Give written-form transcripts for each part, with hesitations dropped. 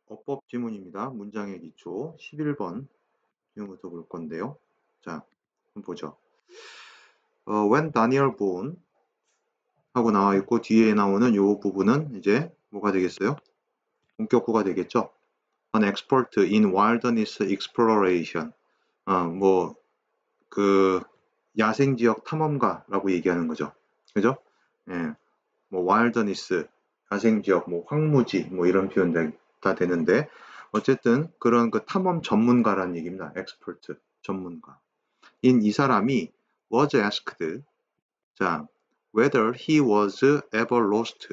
어법 지문입니다. 문장의 기초 11번 지문부터 볼 건데요. 자, 한번 보죠. When Daniel Boone 하고 나와 있고 뒤에 나오는 이 부분은 이제 뭐가 되겠어요? 본격구가 되겠죠. An expert in wilderness exploration. 그 야생지역 탐험가라고 얘기하는 거죠. 그죠? 예, wilderness, 야생지역, 황무지, 이런 표현 다 되는데, 어쨌든 그런 그 탐험 전문가라는 얘기입니다. expert, 전문가. 이 사람이 was asked, 자, whether he was ever lost.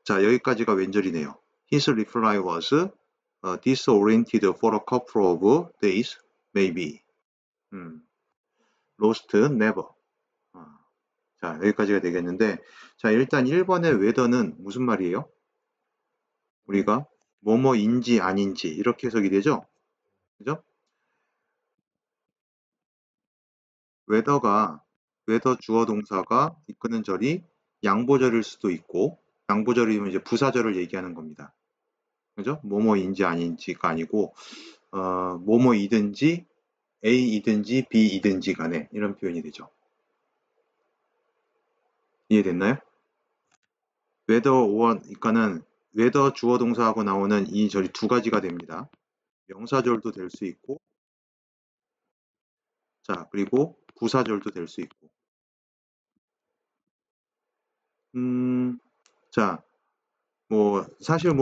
자, 여기까지가 왼절이네요. His reply was disoriented for a couple of days, maybe. lost, never. 자, 여기까지가 되겠는데, 자, 일단 1번의 whether는 무슨 말이에요? 우리가 뭐뭐인지 아닌지 이렇게 해석이 되죠? 그죠? whether 주어 동사가 이끄는 절이 양보절일 수도 있고, 양보절이면 이제 부사절을 얘기하는 겁니다. 그죠? 뭐뭐인지 아닌지가 아니고, 뭐뭐이든지 A이든지 B이든지 간에 이런 표현이 되죠. 이해됐나요? whether or, 그러니까는 whether 주어 동사하고 나오는 이 절이 두 가지가 됩니다. 명사절도 될 수 있고, 자, 그리고 부사절도 될 수 있고. 자, 사실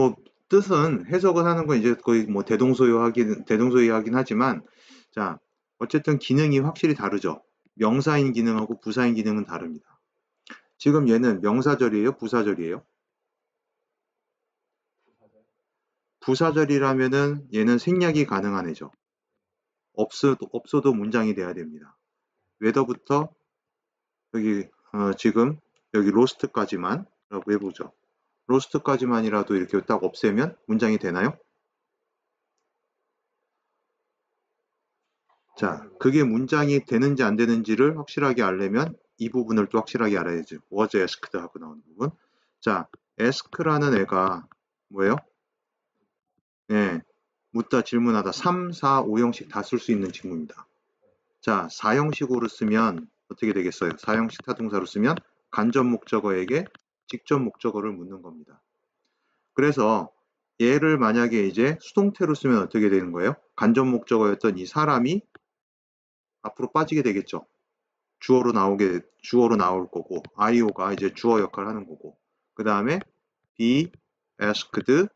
뜻은 해석을 하는 건 이제 거의 대동소이하긴 하지만, 자, 어쨌든 기능이 확실히 다르죠. 명사인 기능하고 부사인 기능은 다릅니다. 지금 얘는 명사절이에요? 부사절이에요? 부사절이라면은 얘는 생략이 가능한 애죠. 없어도 문장이 돼야 됩니다. whether부터 여기 지금 여기 로스트까지만 라고 해보죠. 로스트까지만이라도 이렇게 딱 없애면 문장이 되나요? 자, 그게 문장이 되는지 안 되는지를 확실하게 알려면 이 부분을 또 확실하게 알아야죠. was asked 하고 나오는 부분. 자, ask라는 애가 뭐예요? 네, 묻다, 질문하다. 3, 4, 5형식 다 쓸 수 있는 직무입니다. 자, 4형식으로 쓰면 어떻게 되겠어요? 4형식 타동사로 쓰면 간접 목적어에게 직접 목적어를 묻는 겁니다. 그래서 얘를 만약에 이제 수동태로 쓰면 어떻게 되는 거예요? 간접 목적어였던 이 사람이 앞으로 빠지게 되겠죠. 주어로 나올 거고, IO가 이제 주어 역할을 하는 거고, 그 다음에 be asked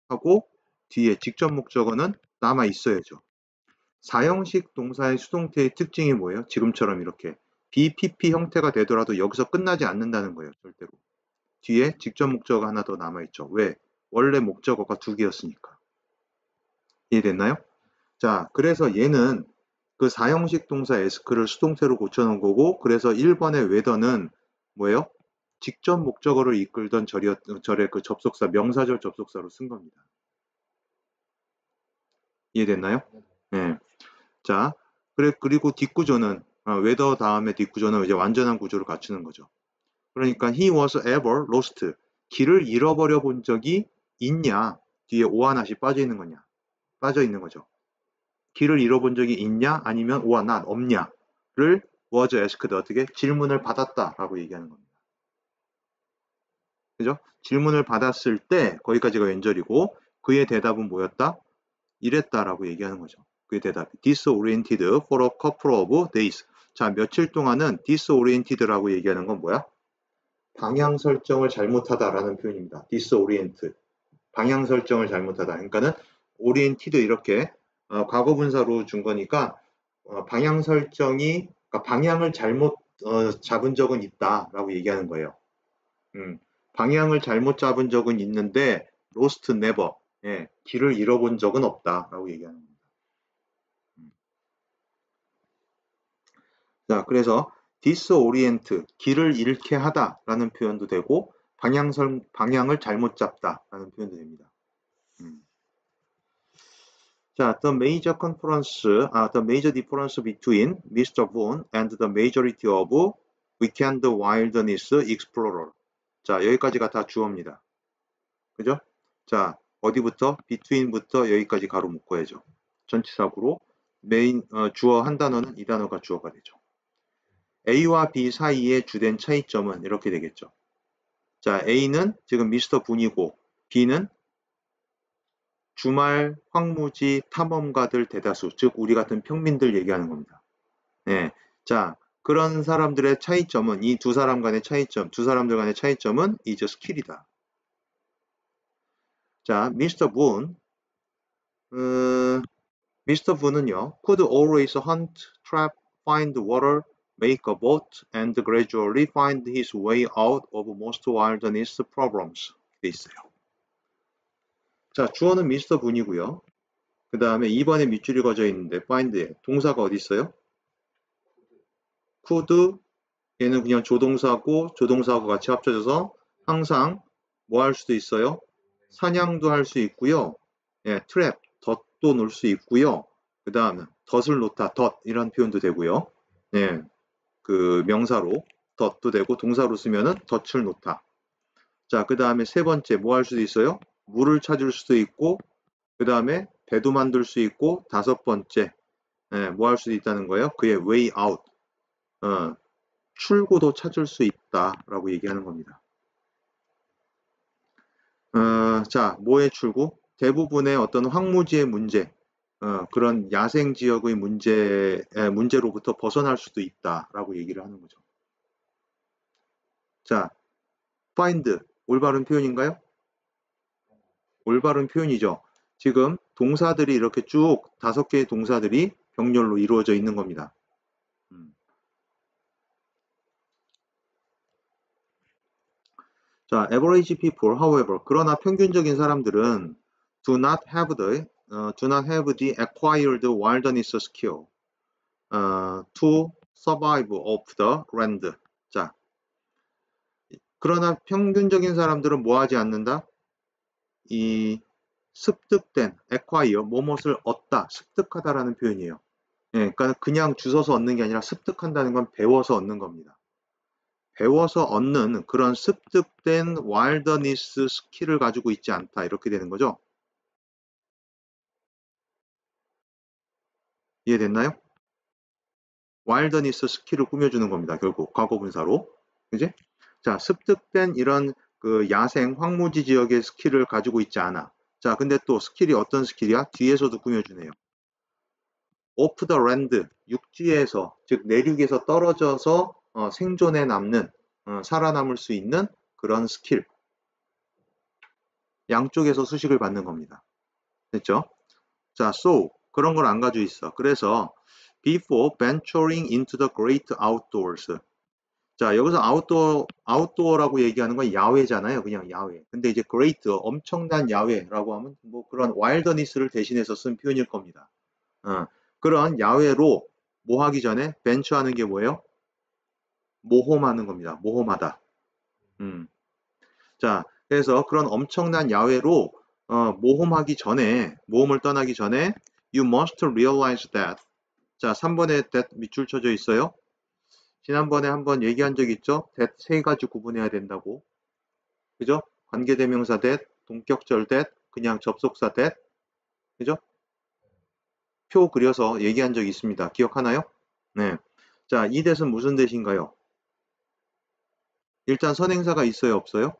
하고 뒤에 직접 목적어는 남아 있어야죠. 4형식 동사의 수동태의 특징이 뭐예요? 지금처럼 이렇게 BPP 형태가 되더라도 여기서 끝나지 않는다는 거예요. 절대로. 뒤에 직접 목적어가 하나 더 남아있죠. 왜? 원래 목적어가 두 개였으니까. 이해됐나요? 자, 그래서 얘는 그 4형식 동사 ask를 수동태로 고쳐놓은 거고, 그래서 1번의 whether는 뭐예요? 직접 목적어를 이끌던 절의 그 접속사, 명사절 접속사로 쓴 겁니다. 이해됐나요? 네. 자, 그리고 뒷구조는, whether 다음에 뒷구조는 이제 완전한 구조를 갖추는 거죠. 그러니까 he was ever lost. 길을 잃어버려 본 적이 있냐? 뒤에 오 하나씩 빠져 있는 거냐? 빠져 있는 거죠. 길을 잃어본 적이 있냐? 아니면 or not, 없냐를 was asked, 어떻게? 질문을 받았다라고 얘기하는 겁니다. 그죠? 질문을 받았을 때 거기까지가 왼절이고 그의 대답은 뭐였다? 이랬다라고 얘기하는 거죠. 그의 대답이 disoriented for a couple of days. 자, 며칠 동안은 disoriented라고 얘기하는 건 뭐야? 방향 설정을 잘못하다라는 표현입니다. disorient. 방향 설정을 잘못하다. 그러니까는 oriented 이렇게 과거분사로 준 거니까 방향 설정이, 그러니까 방향을 잘못 잡은 적은 있다라고 얘기하는 거예요. 방향을 잘못 잡은 적은 있는데 lost never. 예, 길을 잃어본 적은 없다라고 얘기하는 겁니다. 자, 그래서 disorient, 길을 잃게 하다라는 표현도 되고 방향을 잘못 잡다라는 표현도 됩니다. 자, the major difference between Mr. Boone and the majority of weekend wilderness explorer. 자, 여기까지가 다 주어입니다. 그죠? 자, 어디부터? between부터 여기까지 가로 묶어야죠. 전치사구로 메인 주어 한 단어는 이 단어가 주어가 되죠. A와 B 사이의 주된 차이점은 이렇게 되겠죠. 자, A는 지금 미스터 분이고 B는 주말 황무지 탐험가들 대다수, 즉 우리 같은 평민들 얘기하는 겁니다. 네. 자, 그런 사람들의 차이점은 이 두 사람 간의 차이점, 두 사람들 간의 차이점은 is skill이다. 자, 미스터 분, 미스터 분은요, could always hunt, trap, find water, make a boat, and gradually find his way out of most wilderness problems. 돼 있어요. 자, 주어는 미스터 분이고요. 그 다음에 2번에 밑줄이 거져 있는데 find에 동사가 어디 있어요? could, 얘는 그냥 조동사고 조동사하고 같이 합쳐져서 항상 뭐 할 수도 있어요? 사냥도 할 수 있고요. 예, 트랩, 덫도 놓을 수 있고요. 그 다음에 덫을 놓다, 덫 이런 표현도 되고요. 예, 그 명사로 덫도 되고 동사로 쓰면은 덫을 놓다. 자, 그 다음에 세 번째 뭐 할 수도 있어요? 물을 찾을 수도 있고 그 다음에 배도 만들 수 있고 다섯 번째 예, 뭐 할 수도 있다는 거예요? 그의 way out, 출구도 찾을 수 있다라고 얘기하는 겁니다. 자, 뭐의 출구? 대부분의 어떤 황무지의 문제, 그런 야생 지역의 문제로부터 벗어날 수도 있다라고 얘기를 하는 거죠. 자, find, 올바른 표현인가요? 올바른 표현이죠. 지금 동사들이 이렇게 쭉 5개의 동사들이 병렬로 이루어져 있는 겁니다. 자, average people, however, 그러나 평균적인 사람들은 do not have the acquired wilderness skill to survive off the land. 자, 그러나 평균적인 사람들은 뭐 하지 않는다? 이 습득된 acquire, 뭐뭇을 얻다, 습득하다라는 표현이에요. 예, 그러니까 그냥 주워서 얻는 게 아니라 습득한다는 건 배워서 얻는 겁니다. 배워서 얻는 그런 습득된 와일더니스 스킬을 가지고 있지 않다. 이렇게 되는 거죠. 이해됐나요? 와일더니스 스킬을 꾸며주는 겁니다. 결국 과거분사로. 그지? 자, 습득된 이런 그 야생 황무지 지역의 스킬을 가지고 있지 않아. 자, 근데 또 스킬이 어떤 스킬이야? 뒤에서도 꾸며주네요. 오프 더 랜드, 육지에서, 즉 내륙에서 떨어져서 생존해 남는, 살아남을 수 있는 그런 스킬. 양쪽에서 수식을 받는 겁니다. 됐죠? 자, so 그런 걸 안 가지고 있어. 그래서 before venturing into the great outdoors. 자, 여기서 outdoor라고 얘기하는 건 야외잖아요. 그냥 야외. 근데 이제 great, 엄청난 야외라고 하면 뭐 그런 wilderness를 대신해서 쓴 표현일 겁니다. 그런 야외로 뭐 하기 전에 venture하는 게 뭐예요? 모험하는 겁니다. 모험하다. 자, 그래서 그런 엄청난 야외로 모험을 떠나기 전에 you must realize that. 자, 3번에 that 밑줄 쳐져 있어요. 지난번에 한번 얘기한 적 있죠? that 세 가지 구분해야 된다고. 그죠? 관계대명사 that, 동격절 that, 그냥 접속사 that. 그죠? 표 그려서 얘기한 적 있습니다. 기억하나요? 네. 자, 이 that은 무슨 that인가요? 일단 선행사가 있어요, 없어요?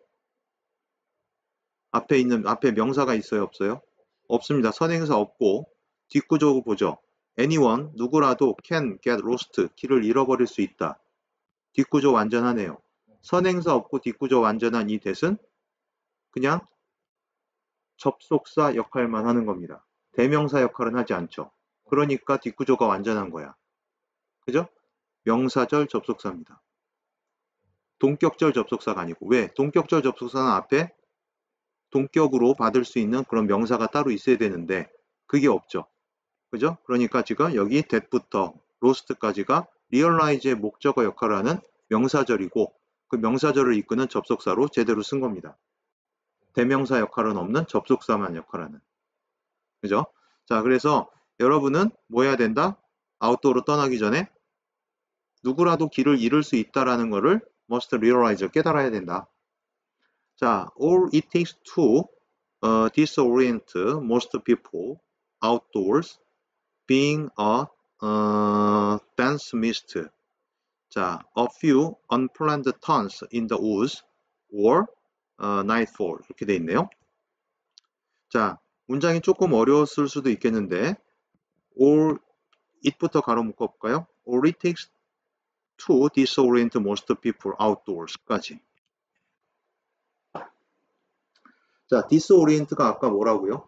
앞에 명사가 있어요, 없어요? 없습니다. 선행사 없고 뒷구조 보죠. anyone, 누구라도 can get lost, 길을 잃어버릴 수 있다. 뒷구조 완전하네요. 선행사 없고 뒷구조 완전한 이 that은 그냥 접속사 역할만 하는 겁니다. 대명사 역할은 하지 않죠. 그러니까 뒷구조가 완전한 거야. 그죠? 명사절 접속사입니다. 동격절 접속사가 아니고. 왜? 동격절 접속사는 앞에 동격으로 받을 수 있는 그런 명사가 따로 있어야 되는데 그게 없죠. 그죠? 그러니까 지금 여기 that부터 lost까지가 realize의 목적어 역할을 하는 명사절이고 그 명사절을 이끄는 접속사로 제대로 쓴 겁니다. 대명사 역할은 없는 접속사만 역할하는. 그죠? 자, 그래서 여러분은 뭐 해야 된다? 아웃도어로 떠나기 전에 누구라도 길을 잃을 수 있다라는 거를 must realize, 깨달아야 된다. 자, all it takes to disorient most people outdoors being a dense mist. 자, a few unplanned turns in the woods or nightfall 이렇게 돼 있네요. 자, 문장이 조금 어려웠을 수도 있겠는데 all it부터 가로 묶어볼까요? All it takes to disorient most people outdoors까지. 자, disorient가 아까 뭐라고요?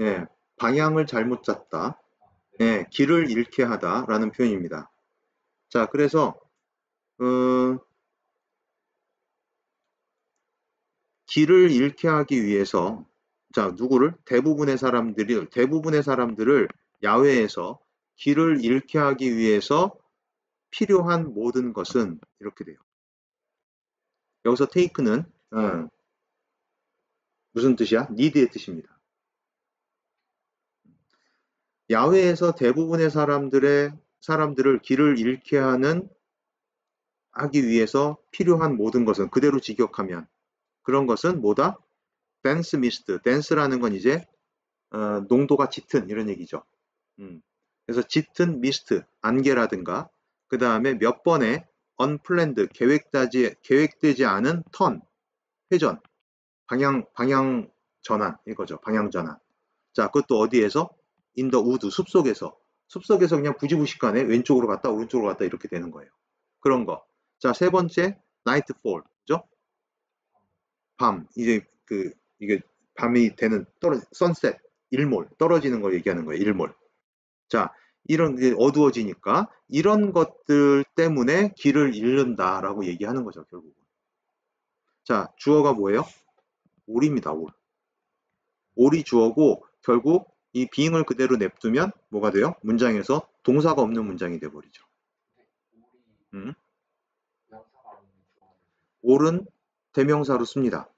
예, 방향을 잘못 잡다. 예, 길을 잃게 하다라는 표현입니다. 자, 그래서 길을 잃게 하기 위해서 자, 누구를? 대부분의 사람들을 야외에서 길을 잃게 하기 위해서 필요한 모든 것은 이렇게 돼요. 여기서 take는 무슨 뜻이야? need의 뜻입니다. 야외에서 대부분의 사람들을 길을 잃게 하기 위해서 필요한 모든 것은 그대로 직역하면 그런 것은 뭐다? dense mist. dense라는 건 이제 농도가 짙은 이런 얘기죠. 그래서 짙은 mist, 안개라든가 그 다음에 몇 번의 unplanned, 계획되지 않은 turn, 회전, 방향 전환 이거죠. 방향 전환. 자, 그것도 어디에서? in the wood, 숲속에서 그냥 부지부식간에 왼쪽으로 갔다 오른쪽으로 갔다 이렇게 되는 거예요. 그런 거. 자, 세 번째 nightfall, 그죠? 밤, 이게 밤이 되는 sunset, 일몰, 떨어지는 걸 얘기하는 거예요. 일몰. 자, 이런 게 어두워지니까 이런 것들 때문에 길을 잃는다라고 얘기하는 거죠, 결국은. 자, 주어가 뭐예요? 올입니다, 올. 올이 주어고 결국 이 being을 그대로 냅두면 뭐가 돼요? 문장에서 동사가 없는 문장이 돼버리죠. 올은 대명사로 씁니다.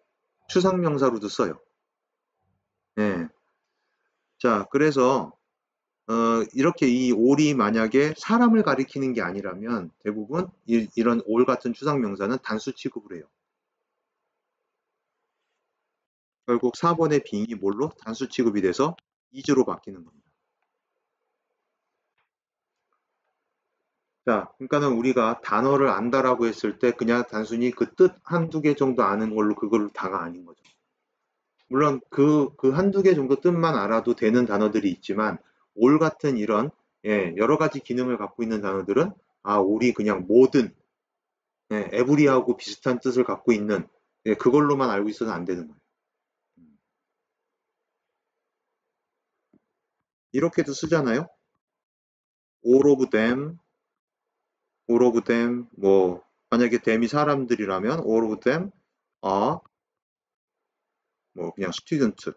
추상명사로도 써요. 네. 자, 그래서 이렇게 이 올이 만약에 사람을 가리키는 게 아니라면 대부분 이런 올 같은 추상명사는 단수 취급을 해요. 결국 4번의 being이 뭘로? 단수 취급이 돼서 is로 바뀌는 겁니다. 자, 그러니까는 우리가 단어를 안다라고 했을 때 그냥 단순히 그 뜻 한두 개 정도 아는 걸로 그걸 다가 아닌 거죠. 물론 그 한두 개 정도 뜻만 알아도 되는 단어들이 있지만 올 같은 이런 여러 가지 기능을 갖고 있는 단어들은 올이 그냥 모든 에브리하고 비슷한 뜻을 갖고 있는 그걸로만 알고 있어서 안 되는 거예요. 이렇게도 쓰잖아요. all of them, 뭐 만약에 them이 사람들이라면 all of them are 뭐 그냥 student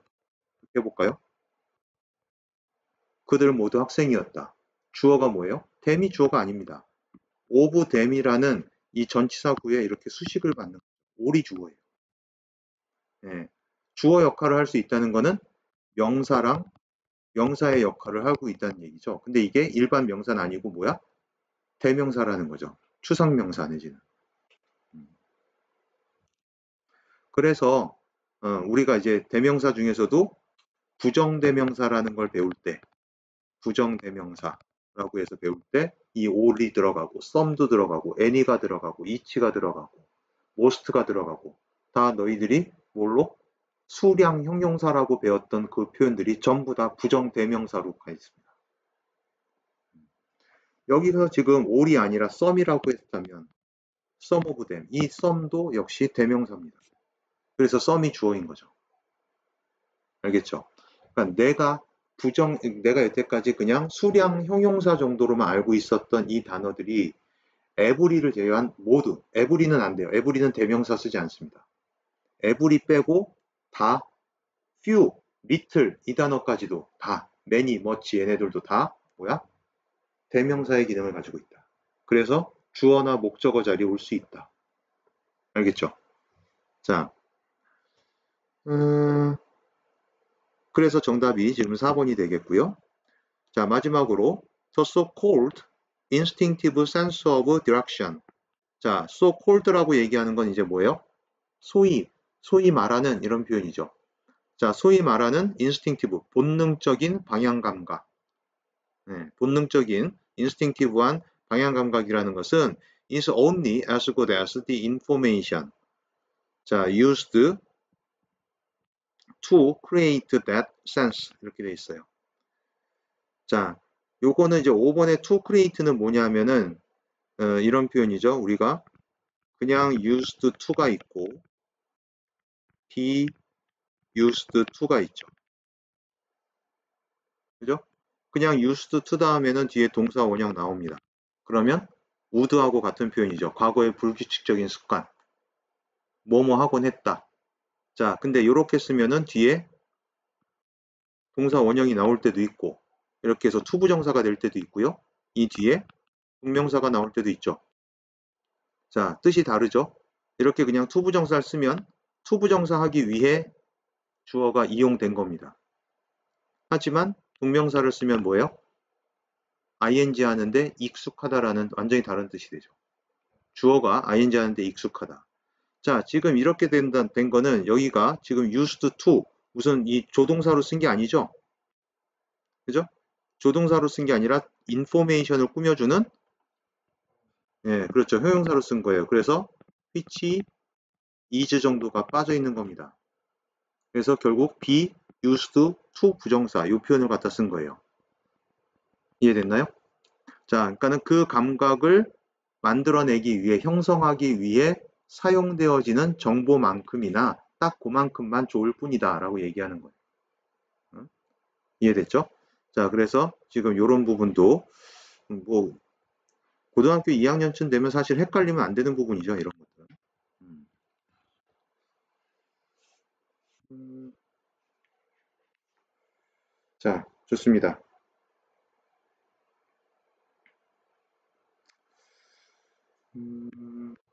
해볼까요? 그들 모두 학생이었다. 주어가 뭐예요? them이 주어가 아닙니다. of them이라는 이 전치사구에 이렇게 수식을 받는 all이 주어예요. 예. 주어 역할을 할 수 있다는 거는 명사랑 명사의 역할을 하고 있다는 얘기죠. 근데 이게 일반 명사는 아니고 뭐야? 대명사라는 거죠. 추상명사 내지는. 그래서 우리가 이제 대명사 중에서도 부정대명사라는 걸 배울 때 부정대명사라고 해서 배울 때 이 all이 들어가고 some도 들어가고 any가 들어가고 each가 들어가고 most가 들어가고 다 너희들이 뭘로? 수량 형용사라고 배웠던 그 표현들이 전부 다 부정대명사로 가 있습니다. 여기서 지금 all이 아니라 some이라고 했다면 some of them, 이 some도 역시 대명사입니다. 그래서 some이 주어인 거죠. 알겠죠? 그러니까 내가 여태까지 그냥 수량 형용사 정도로만 알고 있었던 이 단어들이 every를 제외한 모두, every는 안 돼요. every는 대명사 쓰지 않습니다. every 빼고 다 few, little 이 단어까지도 다 many, much 얘네들도 다 뭐야? 대명사의 기능을 가지고 있다. 그래서 주어나 목적어 자리에 올 수 있다. 알겠죠? 자, 그래서 정답이 지금 4번이 되겠고요. 자, 마지막으로 the so-called instinctive sense of direction. 자, so called라고 얘기하는 건 이제 뭐예요? 소위 말하는 이런 표현이죠. 자, 소위 말하는 instinctive, 본능적인 방향 감각. 네, 본능적인 instinctive한 방향 감각이라는 것은 is only as good as the information. 자, used to create that sense. 이렇게 돼 있어요. 자, 요거는 이제 5번의 to create는 뭐냐면은 이런 표현이죠. 우리가 그냥 used to가 있고 be used to가 있죠. 그죠? 그냥 used to 다음에는 뒤에 동사 원형 나옵니다. 그러면 would하고 같은 표현이죠. 과거의 불규칙적인 습관. 뭐뭐 하곤 했다. 자, 근데 이렇게 쓰면은 뒤에 동사 원형이 나올 때도 있고 이렇게 해서 투부정사가 될 때도 있고요. 이 뒤에 동명사가 나올 때도 있죠. 자, 뜻이 다르죠? 이렇게 그냥 투부정사를 쓰면 투부정사 하기 위해 주어가 이용된 겁니다. 하지만 동명사를 쓰면 뭐예요? ing 하는데 익숙하다라는 완전히 다른 뜻이 되죠. 주어가 ing 하는데 익숙하다. 자, 지금 이렇게 된 거는 여기가 지금 used to 무슨 이 조동사로 쓴 게 아니죠? 그죠? 조동사로 쓴 게 아니라 information을 꾸며주는 예, 그렇죠. 형용사로 쓴 거예요. 그래서 which is 정도가 빠져 있는 겁니다. 그래서 결국 be used to 부정사 이 표현을 갖다 쓴 거예요. 이해됐나요? 자, 그러니까는 그 감각을 만들어내기 위해 형성하기 위해 사용되어지는 정보만큼이나 딱 그만큼만 좋을 뿐이다 라고 얘기하는 거예요. 응? 이해됐죠? 자, 그래서 지금 이런 부분도 뭐 고등학교 2학년쯤 되면 사실 헷갈리면 안 되는 부분이죠. 이런 것들은. 자, 좋습니다.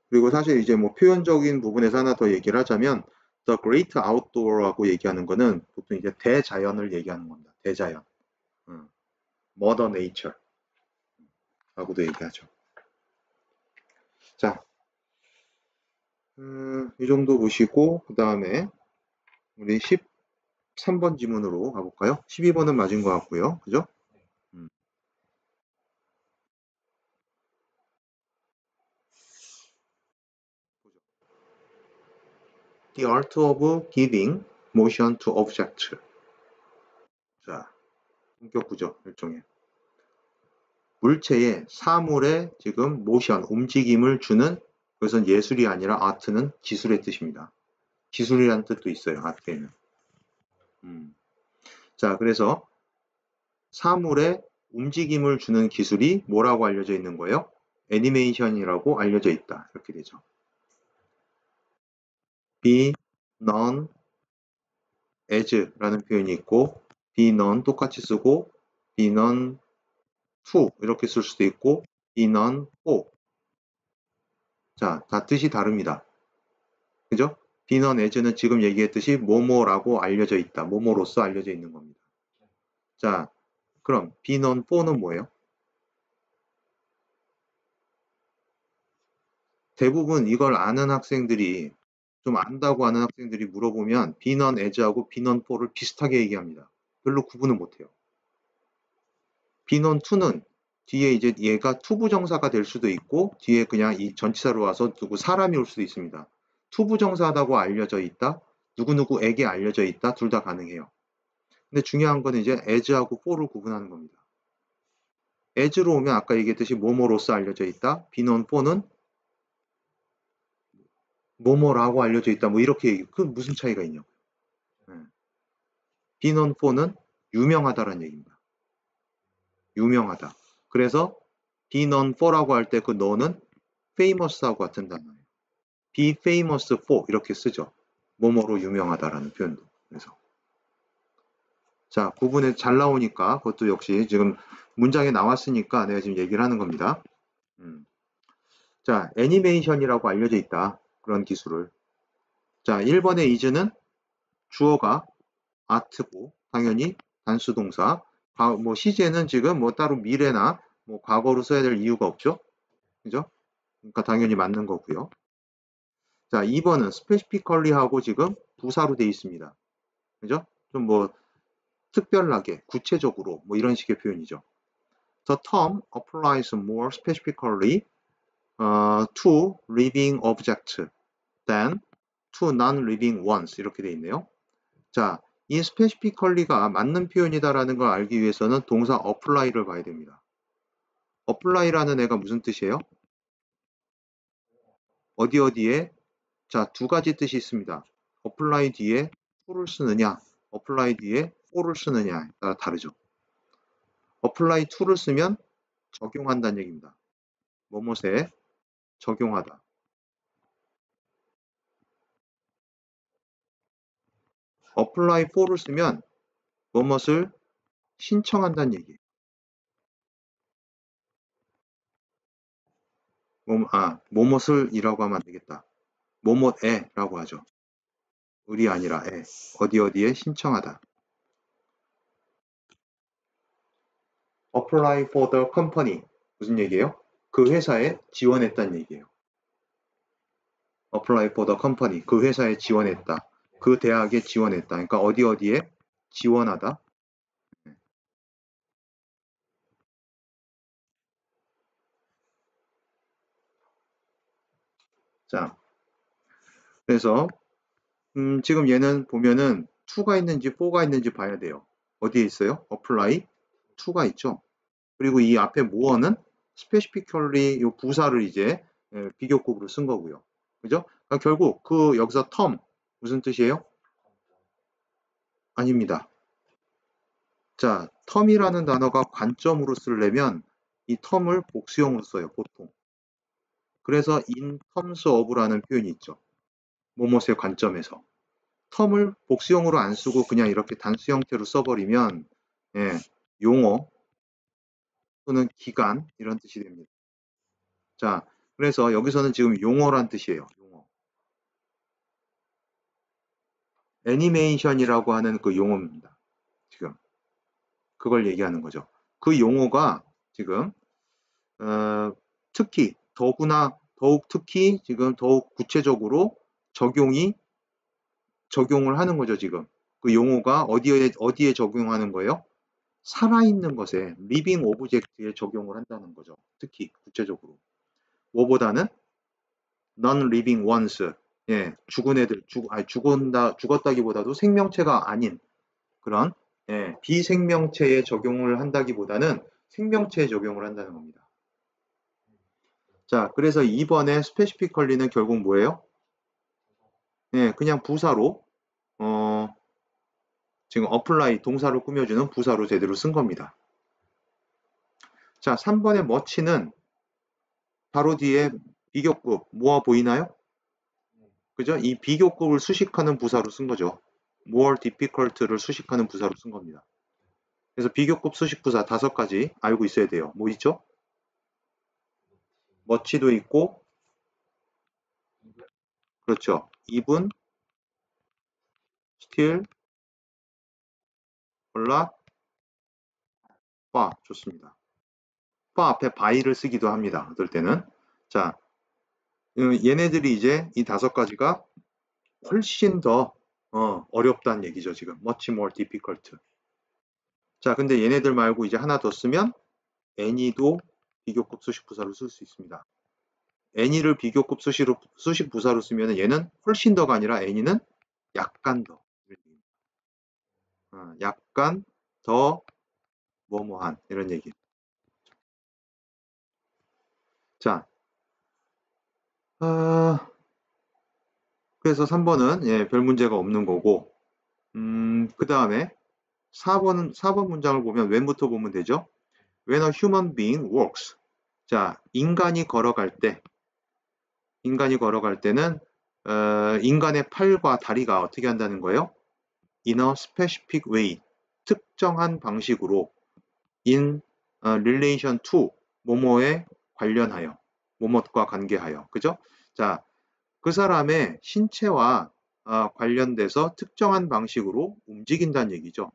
그리고 사실 이제 뭐 표현적인 부분에서 하나 더 얘기를 하자면 The Great Outdoor라고 얘기하는 거는 보통 이제 대자연을 얘기하는 겁니다. 대자연. Mother Nature 라고도 얘기하죠. 자, 이 정도 보시고 그 다음에 우리 13번 지문으로 가볼까요? 12번은 맞은 것 같고요. 그죠? The art of giving motion to object. 자, 본격 구조 일종의 물체의 사물에 지금 모션, 움직임을 주는 그것은 예술이 아니라 아트는 기술의 뜻입니다. 기술이라는 뜻도 있어요. 아트에는. 자, 그래서 사물에 움직임을 주는 기술이 뭐라고 알려져 있는 거예요? 애니메이션이라고 알려져 있다. 이렇게 되죠. be, non, as라는 표현이 있고 be, non 똑같이 쓰고 be, non, to 이렇게 쓸 수도 있고 be, non, for 자, 다 뜻이 다릅니다. 그죠? be, non, as는 지금 얘기했듯이 뭐뭐라고 알려져 있다. 뭐뭐로서 알려져 있는 겁니다. 자, 그럼 be, non, for는 뭐예요? 대부분 이걸 아는 학생들이 좀 안다고 하는 학생들이 물어보면 be, non, as하고 be, non, for를 비슷하게 얘기합니다. 별로 구분을 못해요. be, non, to는 뒤에 이제 얘가 투부정사가 될 수도 있고 뒤에 그냥 이 전치사로 와서 누구 사람이 올 수도 있습니다. 투부정사라고 알려져 있다. 누구누구에게 알려져 있다. 둘 다 가능해요. 근데 중요한 건 이제 as하고 for를 구분하는 겁니다. as로 오면 아까 얘기했듯이 뭐뭐로서 알려져 있다. be, non, for는 뭐뭐라고 알려져 있다. 뭐 이렇게 얘기. 그 무슨 차이가 있냐고. be, non, for는 유명하다라는 얘기입니다. 유명하다. 그래서 be known for라고 할 때 그 너는 famous하고 같은 단어예요. be famous for 이렇게 쓰죠. 뭐뭐로 유명하다라는 표현도. 그래서 자, 구분에 잘 나오니까 그것도 역시 지금 문장에 나왔으니까 내가 지금 얘기를 하는 겁니다. 자, 애니메이션이라고 알려져 있다. 그런 기술을. 자, 1번의 is는 주어가 art고 당연히 단수 동사. 뭐 시제는 지금 뭐 따로 미래나 뭐 과거로 써야 될 이유가 없죠. 그죠? 그러니까 당연히 맞는 거고요. 자, 2번은 specifically하고 지금 부사로 되어 있습니다. 그죠? 좀 뭐 특별하게, 구체적으로 뭐 이런 식의 표현이죠. The term applies more specifically to living objects than to non-living ones 이렇게 되어 있네요. 자, 이 specifically가 맞는 표현이다라는 걸 알기 위해서는 동사 apply를 봐야 됩니다. apply라는 애가 무슨 뜻이에요? 어디 어디에 자, 두 가지 뜻이 있습니다. apply 뒤에 to를 쓰느냐, apply 뒤에 for를 쓰느냐에 따라 다르죠. apply to를 쓰면 적용한다는 얘기입니다. 뭐뭐에 적용하다. apply for를 쓰면 뭐뭇을 신청한다는 얘기예요. 뭐뭇을 이라고 하면 안 되겠다. 뭐뭇에라고 하죠. 을이 아니라 에. 어디 어디에 신청하다. apply for the company. 무슨 얘기예요? 그 회사에 지원했다는 얘기예요. apply for the company. 그 회사에 지원했다. 그 대학에 지원했다. 그러니까 어디 어디에 지원하다. 자, 그래서 지금 얘는 보면은 2가 있는지 4가 있는지 봐야 돼요. 어디에 있어요? apply 2가 있죠. 그리고 이 앞에 more는 specifically 요 부사를 이제 비교급으로 쓴 거고요. 그죠? 그러니까 결국 그 여기서 term 무슨 뜻이에요? 아닙니다. 자, term이라는 단어가 관점으로 쓰려면 이 term을 복수형으로 써요, 보통. 그래서 in terms of라는 표현이 있죠. 뭐뭇의 관점에서. term을 복수형으로 안 쓰고 그냥 이렇게 단수 형태로 써버리면 용어 또는 기간 이런 뜻이 됩니다. 자, 그래서 여기서는 지금 용어란 뜻이에요. 용어. 애니메이션이라고 하는 그 용어입니다. 지금 그걸 얘기하는 거죠. 그 용어가 지금 특히 더욱 특히 지금 더욱 구체적으로 적용을 하는 거죠. 지금 그 용어가 어디에 적용하는 거예요? 살아있는 것에 living object에 적용을 한다는 거죠. 특히 구체적으로 뭐보다는 non-living ones 죽은 애들 죽었다기보다도 생명체가 아닌 그런 비생명체에 적용을 한다기보다는 생명체에 적용을 한다는 겁니다. 자, 그래서 2번에 specifically는 결국 뭐예요? 그냥 부사로 지금 apply 동사로 꾸며주는 부사로 제대로 쓴 겁니다. 자, 3번의 much는 바로 뒤에 비교급 뭐가 보이나요? 그죠? 이 비교급을 수식하는 부사로 쓴 거죠. more difficult를 수식하는 부사로 쓴 겁니다. 그래서 비교급 수식 부사 5가지 알고 있어야 돼요. 뭐 있죠? much도 있고 그렇죠. even, still, a lot, far 좋습니다. far 앞에 by를 쓰기도 합니다. 어떨 때는. 자, 얘네들이 이제 이 5가지가 훨씬 더 어렵다는 얘기죠. 지금 much more difficult. 자, 근데 얘네들 말고 이제 하나 더 쓰면 any도 비교급 수식 부사로 쓸 수 있습니다. any를 비교급 수식 부사로 쓰면 얘는 훨씬 더가 아니라 any는 약간 더. 약간 더 뭐뭐한 이런 얘기. 자, 그래서 3번은 별 문제가 없는 거고 그 다음에 4번 문장을 보면 when부터 보면 되죠. When a human being walks. 자, 인간이 걸어갈 때는 인간의 팔과 다리가 어떻게 한다는 거예요? In a specific way. 특정한 방식으로 in relation to 뭐뭐에 관련하여 뭐뭐과 관계하여 그죠? 자, 그 사람의 신체와 관련돼서 특정한 방식으로 움직인다는 얘기죠.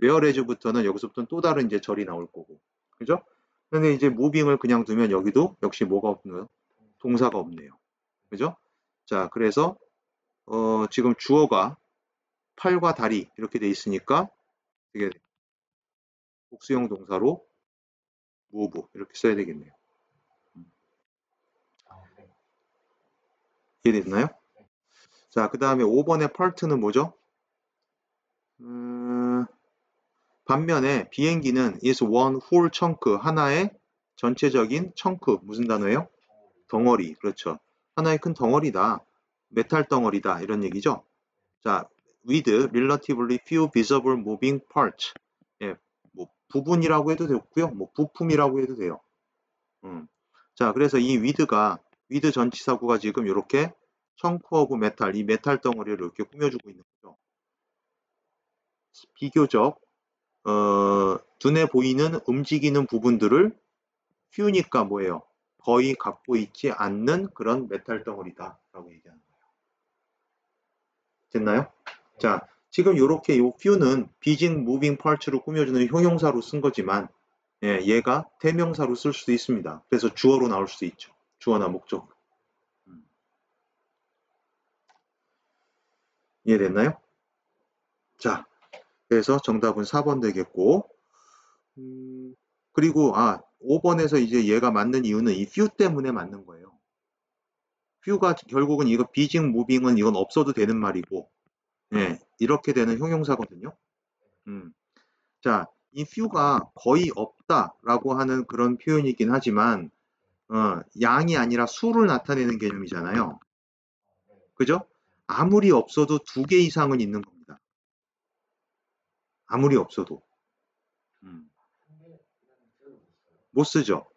whereas부터는 여기서부터는 또 다른 이제 절이 나올 거고 그죠? 근데 이제 moving을 그냥 두면 여기도 역시 뭐가 없는 동사가 없네요. 그죠? 자, 그래서 지금 주어가 팔과 다리 이렇게 돼 있으니까 되게 복수형 동사로 move 이렇게 써야 되겠네요. 이해됐나요? 자, 그 다음에 5번의 part는 뭐죠? 반면에 비행기는 is one whole chunk, 하나의 전체적인 chunk, 무슨 단어예요? 덩어리, 그렇죠. 하나의 큰 덩어리다. 메탈 덩어리다. 이런 얘기죠. 자, with relatively few visible moving parts. 예, 뭐 부분이라고 해도 되고요. 뭐 부품이라고 해도 돼요. 자, 그래서 이 with가 with 전치사구가 지금 이렇게 chunk of metal, 이 메탈 덩어리를 이렇게 꾸며주고 있는 거죠. 비교적 눈에 보이는 움직이는 부분들을 few니까 뭐예요? 거의 갖고 있지 않는 그런 메탈 덩어리다 라고 얘기하는 거예요. 됐나요? 자, 지금 이렇게 요 few는 being, moving parts를 꾸며주는 형용사로 쓴 거지만 얘가 대명사로 쓸 수도 있습니다. 그래서 주어로 나올 수도 있죠. 주어나 목적으로. 이해됐나요? 자, 그래서 정답은 4번 되겠고 그리고 5번에서 이제 얘가 맞는 이유는 이 few 때문에 맞는 거예요. few가 결국은 이거 being, moving은 이건 없어도 되는 말이고 이렇게 되는 형용사거든요. 자, 이 few가 거의 없다라고 하는 그런 표현이긴 하지만 양이 아니라 수를 나타내는 개념이잖아요. 그죠? 아무리 없어도 2개 이상은 있는 겁니다. 아무리 없어도. 못 쓰죠.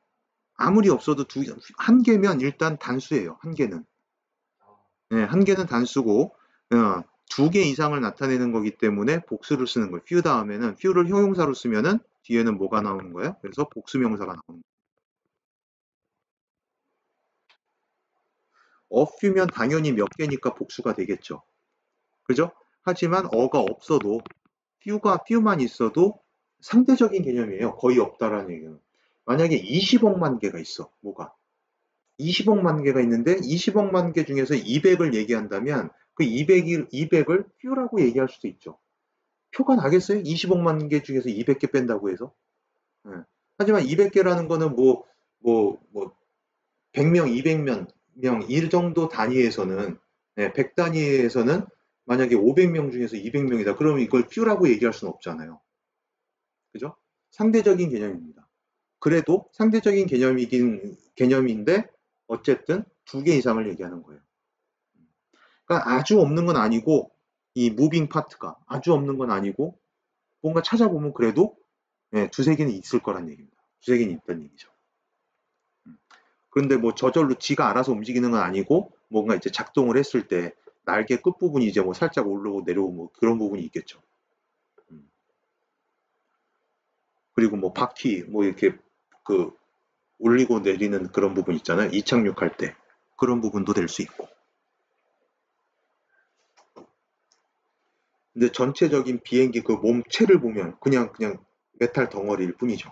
아무리 없어도 1개면 일단 단수예요. 1개는. 네, 1개는 단수고 2개 이상을 나타내는 거기 때문에 복수를 쓰는 거예요. few 다음에는 few를 형용사로 쓰면은 뒤에는 뭐가 나오는 거예요? 그래서 복수명사가 나오는 거예요. a few면 당연히 몇 개니까 복수가 되겠죠. 그죠? 하지만 어가 없어도 few만 있어도 상대적인 개념이에요. 거의 없다라는 얘기는. 만약에 20억만 개가 있어. 뭐가? 20억만 개가 있는데 20억만 개 중에서 200을 얘기한다면 그 200을 few라고 얘기할 수도 있죠. 표가 나겠어요? 20억만 개 중에서 200개 뺀다고 해서. 하지만 200개라는 거는 100명, 200명, 이 정도 단위에서는 100 단위에서는 만약에 500명 중에서 200명이다. 그러면 이걸 few라고 얘기할 수는 없잖아요. 그죠? 상대적인 개념입니다. 그래도 상대적인 개념인데 어쨌든 2개 이상을 얘기하는 거예요. 그러니까 아주 없는 건 아니고 이 무빙 파트가 아주 없는 건 아니고 뭔가 찾아보면 그래도 2-3개는 있을 거란 얘기입니다. 2-3개는 있다는 얘기죠. 그런데 뭐 저절로 지가 알아서 움직이는 건 아니고 뭔가 이제 작동을 했을 때 날개 끝부분이 이제 뭐 살짝 오르고 내려오고 뭐 그런 부분이 있겠죠. 그리고 뭐 바퀴 뭐 이렇게 그 올리고 내리는 그런 부분 있잖아요. 이착륙할 때 그런 부분도 될 수 있고. 근데 전체적인 비행기 그 몸체를 보면 그냥 메탈 덩어리일 뿐이죠.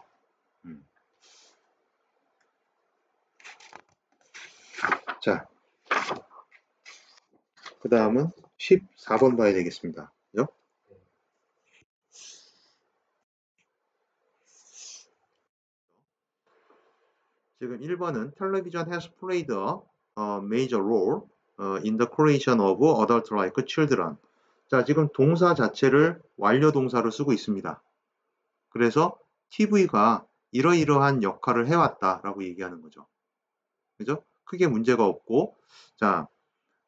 자, 그 다음은 14번 봐야 되겠습니다. 그죠? 지금 1번은 television has played a major role in the creation of adult-like children. 자, 지금 동사 자체를 완료 동사로 쓰고 있습니다. 그래서 TV가 이러이러한 역할을 해왔다라고 얘기하는 거죠. 그죠? 크게 문제가 없고, 자,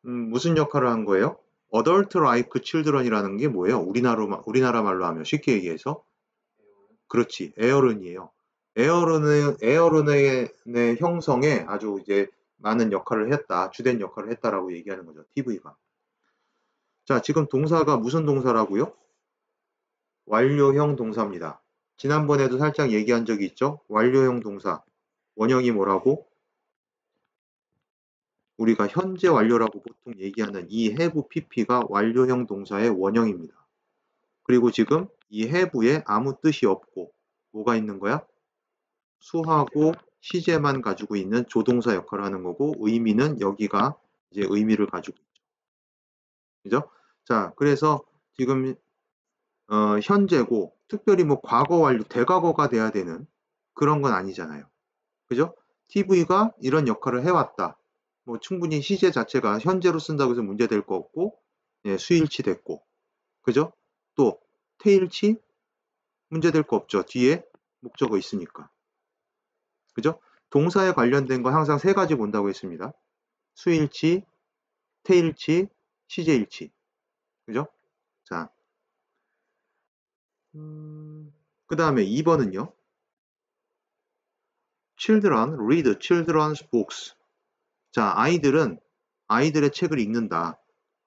무슨 역할을 한 거예요? adult-like children이라는 게 뭐예요? 우리나라 말로 하면 쉽게 얘기해서, 그렇지, 에어른이에요. 에어른의 형성에 아주 이제 많은 역할을 했다, 주된 역할을 했다라고 얘기하는 거죠. TV가. 자, 지금 동사가 무슨 동사라고요? 완료형 동사입니다. 지난번에도 살짝 얘기한 적이 있죠? 완료형 동사. 원형이 뭐라고? 우리가 현재 완료라고 보통 얘기하는 이 have pp가 완료형 동사의 원형입니다. 그리고 지금 이 have에 아무 뜻이 없고 뭐가 있는 거야? 수하고 시제만 가지고 있는 조동사 역할을 하는 거고 의미는 여기가 이제 의미를 가지고 있죠. 그죠? 자, 그래서 지금 현재고 특별히 뭐 과거 완료, 대과거가 돼야 되는 그런 건 아니잖아요. 그죠? TV가 이런 역할을 해왔다. 뭐 충분히 시제 자체가 현재로 쓴다고 해서 문제될 거 없고, 예, 수일치 됐고, 그죠? 또 태일치 문제될 거 없죠. 뒤에 목적어 있으니까. 그죠? 동사에 관련된 거 항상 세 가지 본다고 했습니다. 수일치, 태일치, 시제일치. 그죠? 자, 그 다음에 2번은요. Children read children's books. 자, 아이들의 책을 읽는다.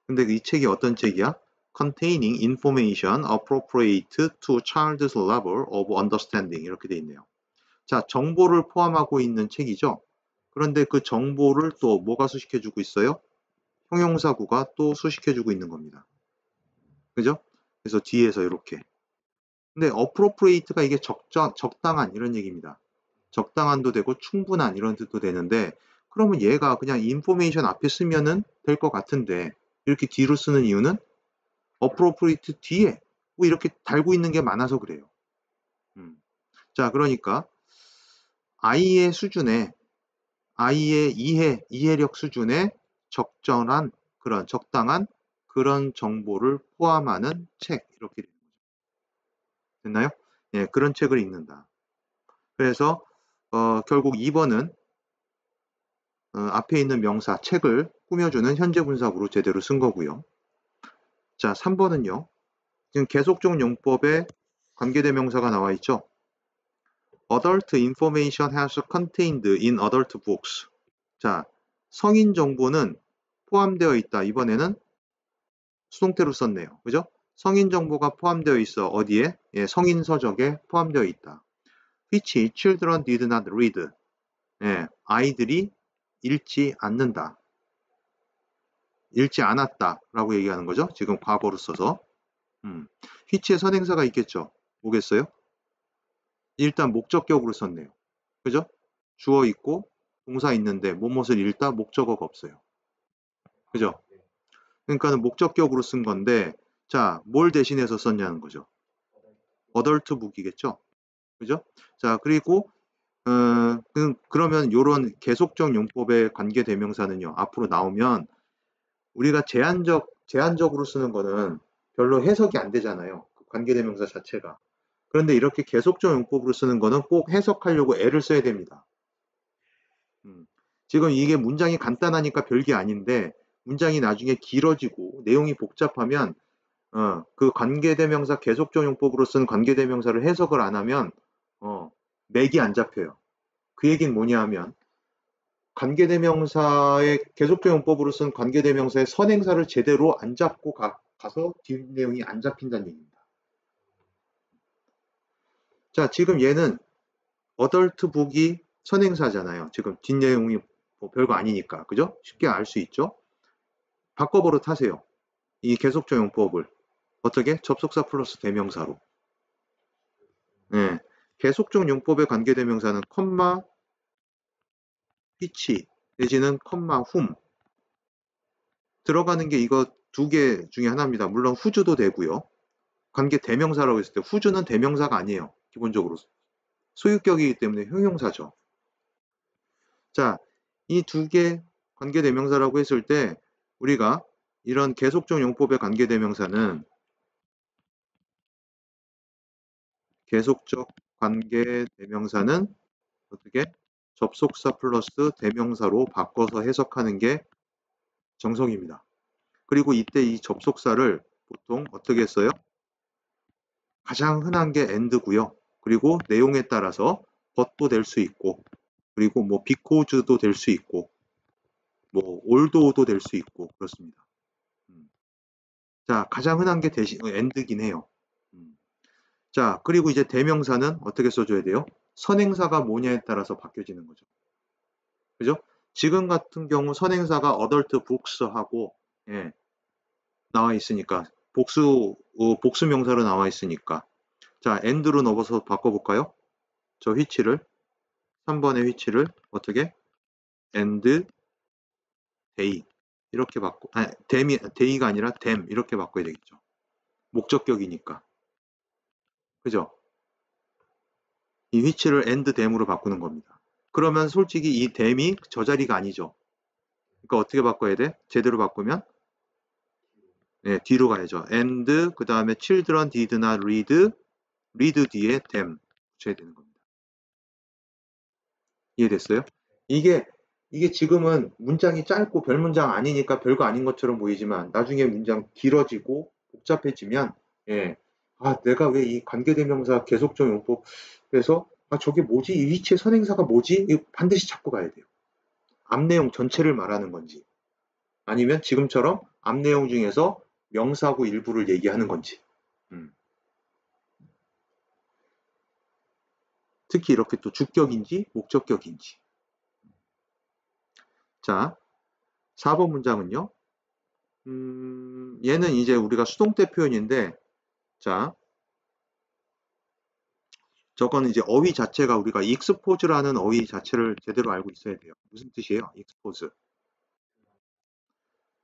근데 이 책이 어떤 책이야? Containing information appropriate to child's level of understanding. 이렇게 돼 있네요. 자, 정보를 포함하고 있는 책이죠. 그런데 그 정보를 또 뭐가 수식해주고 있어요? 형용사구가 또 수식해주고 있는 겁니다. 그죠? 그래서 뒤에서 이렇게. 근데 appropriate가 이게 적당한 이런 얘기입니다. 적당한도 되고 충분한 이런 뜻도 되는데 그러면 얘가 그냥 information 앞에 쓰면은 될 것 같은데 이렇게 뒤로 쓰는 이유는 appropriate 뒤에 뭐 이렇게 달고 있는 게 많아서 그래요. 자, 그러니까 아이의 수준에 아이의 이해력 수준에 적절한 그런 적당한 그런 정보를 포함하는 책 이렇게 됐나요? 예, 그런 책을 읽는다. 그래서 결국 2번은 앞에 있는 명사 책을 꾸며주는 현재 분사구로 제대로 쓴 거고요. 자, 3번은요. 지금 계속적 용법에 관계대명사가 나와 있죠. Adult information has contained in adult books. 자, 성인 정보는 포함되어 있다. 이번에는 수동태로 썼네요. 그죠? 성인 정보가 포함되어 있어. 어디에? 예, 성인 서적에 포함되어 있다. Which children did not read. 예, 아이들이 읽지 않는다. 읽지 않았다. 라고 얘기하는 거죠. 지금 과거로 써서. which의 선행사가 있겠죠. 뭐겠어요? 일단 목적격으로 썼네요. 그죠? 주어 있고 동사 있는데 뭐뭇을 읽다 목적어가 없어요. 그죠? 그러니까는 목적격으로 쓴 건데 자, 뭘 대신해서 썼냐는 거죠. 어덜트 북이겠죠? 그죠? 자, 그리고 그러면 이런 계속적 용법의 관계 대명사는요. 앞으로 나오면 우리가 제한적으로 쓰는 거는 별로 해석이 안 되잖아요. 그 관계 대명사 자체가. 그런데 이렇게 계속적 용법으로 쓰는 거는 꼭 해석하려고 애를 써야 됩니다. 지금 이게 문장이 간단하니까 별게 아닌데 문장이 나중에 길어지고 내용이 복잡하면 그 관계대명사 계속적 용법으로 쓴 관계대명사를 해석을 안 하면 맥이 안 잡혀요. 그 얘기는 뭐냐 하면 관계대명사의 계속적 용법으로 쓴 관계대명사의 선행사를 제대로 안 잡고 가서 뒷내용이 안 잡힌다는 얘기입니다. 자, 지금 얘는 어덜트 북이 선행사잖아요. 지금 뒷내용이 뭐 별거 아니니까. 그죠? 쉽게 알 수 있죠? 바꿔버릇 하세요. 이 계속적 용법을. 어떻게? 접속사 플러스 대명사로. 예. 계속적 용법의 관계대명사는 컴마, which 내지는 컴마, whom 들어가는 게 이거 두 개 중에 하나입니다. 물론 whose도 되고요. 관계대명사라고 했을 때 whose는 대명사가 아니에요. 기본적으로. 소유격이기 때문에 형용사죠. 자, 이 두 개 관계대명사라고 했을 때 우리가 이런 계속적 용법의 관계대명사는 계속적 관계대명사는 어떻게? 접속사 플러스 대명사로 바꿔서 해석하는 게 정석입니다. 그리고 이때 이 접속사를 보통 어떻게 써요? 가장 흔한 게 and고요. 그리고 내용에 따라서 but도 될 수 있고 그리고 뭐 because도 될 수 있고 뭐 although도 될 수 있고 그렇습니다. 자, 가장 흔한 게 대신 and긴 해요. 자, 그리고 이제 대명사는 어떻게 써줘야 돼요? 선행사가 뭐냐에 따라서 바뀌어지는 거죠. 그죠? 지금 같은 경우 선행사가 adult books하고 예, 나와 있으니까 복수 명사로 나와 있으니까 자, and로 넣어서 바꿔볼까요? 저 which를 3번의 위치를 어떻게? and day 이렇게 바꿔, 아니, day가 아니라 them 이렇게 바꿔야 되겠죠. 목적격이니까. 그죠? 이 위치를 and them으로 바꾸는 겁니다. 그러면 솔직히 이 them이 저 자리가 아니죠. 그러니까 어떻게 바꿔야 돼? 제대로 바꾸면 네, 뒤로 가야죠. and 그 다음에 children did not read 뒤에 them 붙여야 되는 겁니다. 이해됐어요? 이게 지금은 문장이 짧고 별 문장 아니니까 별거 아닌 것처럼 보이지만 나중에 문장 길어지고 복잡해지면 예, 아 내가 왜 이 관계대명사 계속적 용법 그래서 아 저게 뭐지? 이 위치의 선행사가 뭐지? 이거 반드시 잡고 가야 돼요. 앞 내용 전체를 말하는 건지 아니면 지금처럼 앞 내용 중에서 명사구 일부를 얘기하는 건지 특히 이렇게 또 주격인지 목적격인지 자 4번 문장은요. 얘는 이제 우리가 수동태 표현인데, 자, 저거는 이제 어휘 자체가 우리가 expose라는 어휘 자체를 제대로 알고 있어야 돼요. 무슨 뜻이에요? expose.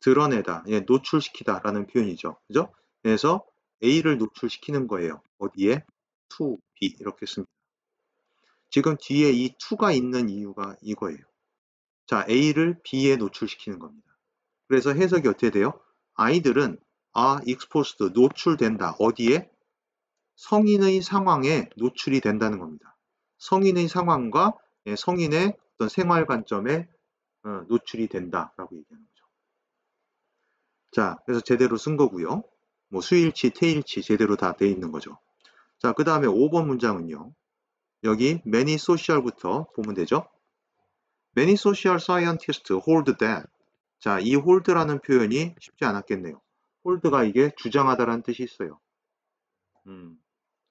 드러내다, 예, 노출시키다라는 표현이죠. 그죠? 그래서 A를 노출시키는 거예요. 어디에? to, B 이렇게 씁니다. 지금 뒤에 이 to가 있는 이유가 이거예요. 자, A를 B에 노출시키는 겁니다. 그래서 해석이 어떻게 돼요? 아이들은 exposed, 노출된다. 어디에? 성인의 상황에 노출이 된다는 겁니다. 성인의 상황과 성인의 어떤 생활 관점에 노출이 된다라고 얘기하는 거죠. 자, 그래서 제대로 쓴 거고요. 뭐 수일치, 태일치 제대로 다 돼 있는 거죠. 자, 그 다음에 5번 문장은요. 여기 many social부터 보면 되죠. Many social scientists hold that. 자, 이 hold라는 표현이 쉽지 않았겠네요. hold가 이게 주장하다라는 뜻이 있어요.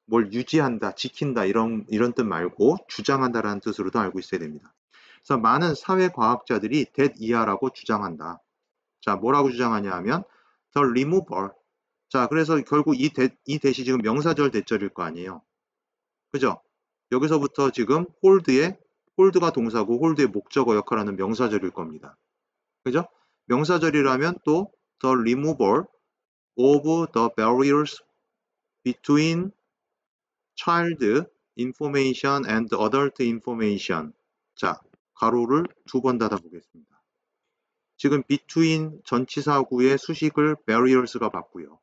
뭘 유지한다, 지킨다 이런 뜻 말고 주장한다라는 뜻으로도 알고 있어야 됩니다. 그래서 많은 사회과학자들이 that 이하라고 주장한다. 자, 뭐라고 주장하냐 하면 the removal. 자, 그래서 결국 이 that이 지금 명사절 대절일 거 아니에요. 그죠? 여기서부터 지금 hold가 동사고 hold의 목적어 역할하는 명사절일 겁니다. 그죠? 명사절이라면 또 the removal of the barriers between child information and adult information. 자, 가로를 두 번 닫아 보겠습니다. 지금 between 전치사구의 수식을 barriers가 받고요.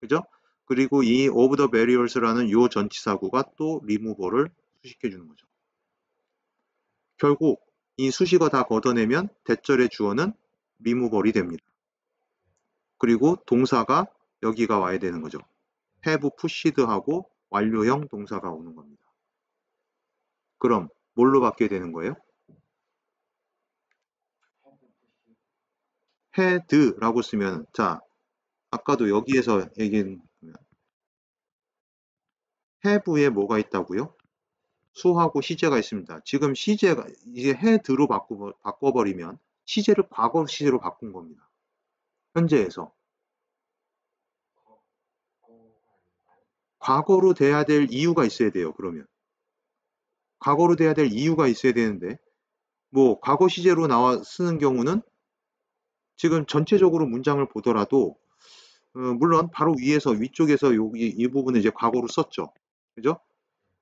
그죠? 그리고 이 of the barriers라는 요 전치사구가 또 removal을 수식해 주는 거죠. 결국 이 수식어 다 걷어내면 대절의 주어는 removal이 됩니다. 그리고 동사가 여기가 와야 되는 거죠. have pushed 하고 완료형 동사가 오는 겁니다. 그럼 뭘로 바뀌게 되는 거예요? had라고 쓰면 자 아까도 여기에서 얘기한 have에 뭐가 있다고요? 수하고 시제가 있습니다. 지금 시제가 이제 had로 바꿔버리면 시제를 과거 시제로 바꾼 겁니다. 현재에서 과거로 돼야 될 이유가 있어야 돼요. 그러면 과거로 돼야 될 이유가 있어야 되는데 뭐 과거 시제로 나와 쓰는 경우는 지금 전체적으로 문장을 보더라도 물론 바로 위에서 위쪽에서 여기 이 부분은 이제 과거로 썼죠. 그죠?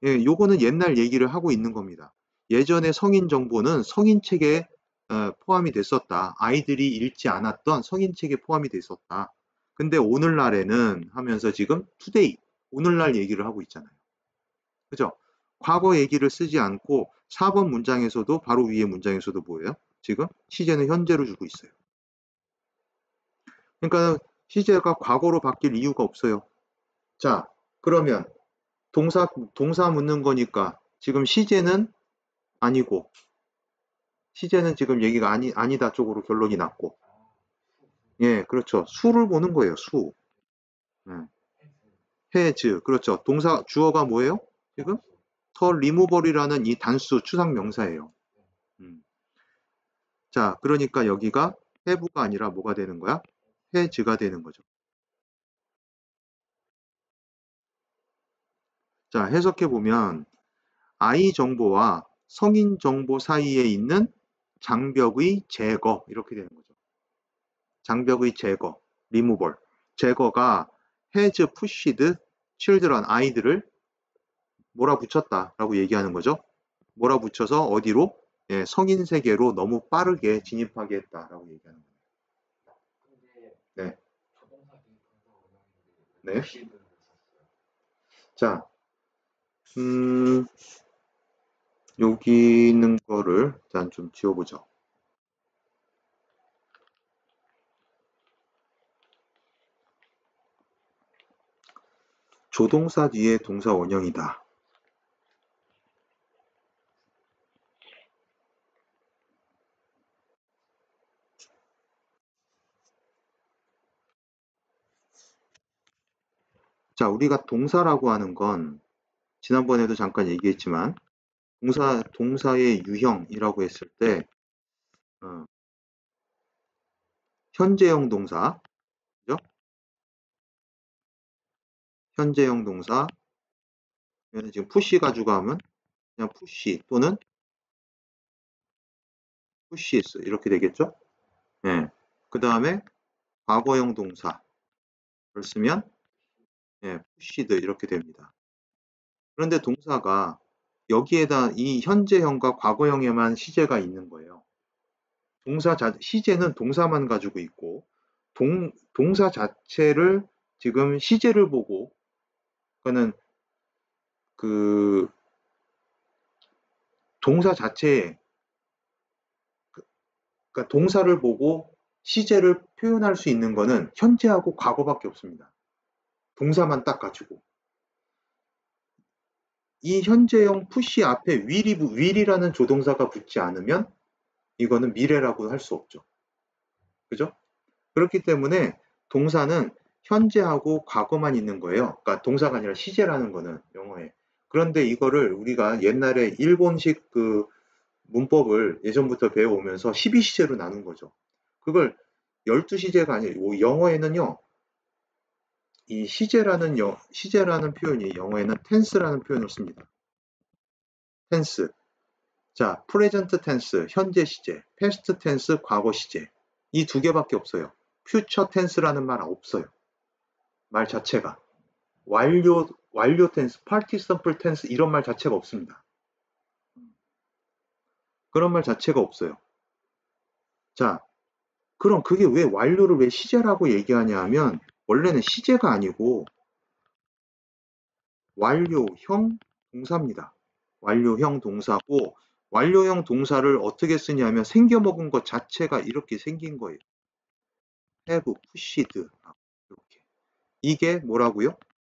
예, 요거는 옛날 얘기를 하고 있는 겁니다. 예전에 성인 정보는 성인책에 포함이 됐었다. 아이들이 읽지 않았던 성인책에 포함이 됐었다. 근데 오늘날에는 하면서 지금 투데이, 오늘날 얘기를 하고 있잖아요. 그죠? 과거 얘기를 쓰지 않고 4번 문장에서도 바로 위에 문장에서도 뭐예요? 지금 시제는 현재로 주고 있어요. 그러니까 시제가 과거로 바뀔 이유가 없어요. 자, 그러면 동사 묻는 거니까 지금 시제는 아니고 시제는 지금 얘기가 아니다 쪽으로 결론이 났고 예, 그렇죠. 수를 보는 거예요. 수. has 그렇죠. 동사 주어가 뭐예요? 지금 the removal이라는 이 단수 추상 명사예요. 자, 그러니까 여기가 have가 아니라 뭐가 되는 거야? has가 되는 거죠. 자, 해석해 보면 I 정보와 성인 정보 사이에 있는 장벽의 제거 이렇게 되는 거죠. 장벽의 제거, 리무벌. 제거가 has pushed children, 아이들을 몰아붙였다라고 얘기하는 거죠. 몰아붙여서 어디로? 예, 성인 세계로 너무 빠르게 진입하게 했다라고 얘기하는 거예요. 네. 네. 자, 여기 있는 거를 일단 좀 지워보죠. 조동사 뒤에 동사 원형이다. 자, 우리가 동사라고 하는 건 지난번에도 잠깐 얘기했지만 동사의 유형이라고 했을 때 어, 현재형 동사, 그죠? 현재형 동사, 지금 푸시 가지고 하면 그냥 푸시 또는 푸시스 이렇게 되겠죠? 예. 그 다음에 과거형 동사를 쓰면 예, 푸시드 이렇게 됩니다. 그런데 동사가 여기에다 이 현재형과 과거형에만 시제가 있는 거예요. 시제는 동사만 가지고 있고 동사 자체를 지금 시제를 보고 그거는 그 동사 자체에 그러니까 동사를 보고 시제를 표현할 수 있는 거는 현재하고 과거밖에 없습니다. 동사만 딱 가지고 이 현재형 푸시 앞에 will이라는 조동사가 붙지 않으면 이거는 미래라고 할 수 없죠. 그죠? 그렇기 때문에 동사는 현재하고 과거만 있는 거예요. 그러니까 동사가 아니라 시제라는 거는 영어에. 그런데 이거를 우리가 옛날에 일본식 그 문법을 예전부터 배워오면서 12시제로 나눈 거죠. 그걸 12시제가 아니고 영어에는요. 이 시제라는 표현이 영어에는 tense라는 표현을 씁니다. tense. 자, present tense, 현재 시제, past tense, 과거 시제. 이 두 개밖에 없어요. future tense라는 말 없어요. 말 자체가. 완료 tense, participle tense 이런 말 자체가 없습니다. 그런 말 자체가 없어요. 자, 그럼 그게 왜 완료를 왜 시제라고 얘기하냐 하면 원래는 시제가 아니고 완료형 동사입니다. 완료형 동사고 완료형 동사를 어떻게 쓰냐면 생겨먹은 것 자체가 이렇게 생긴 거예요. have, pushed 이렇게. 이게 뭐라고요?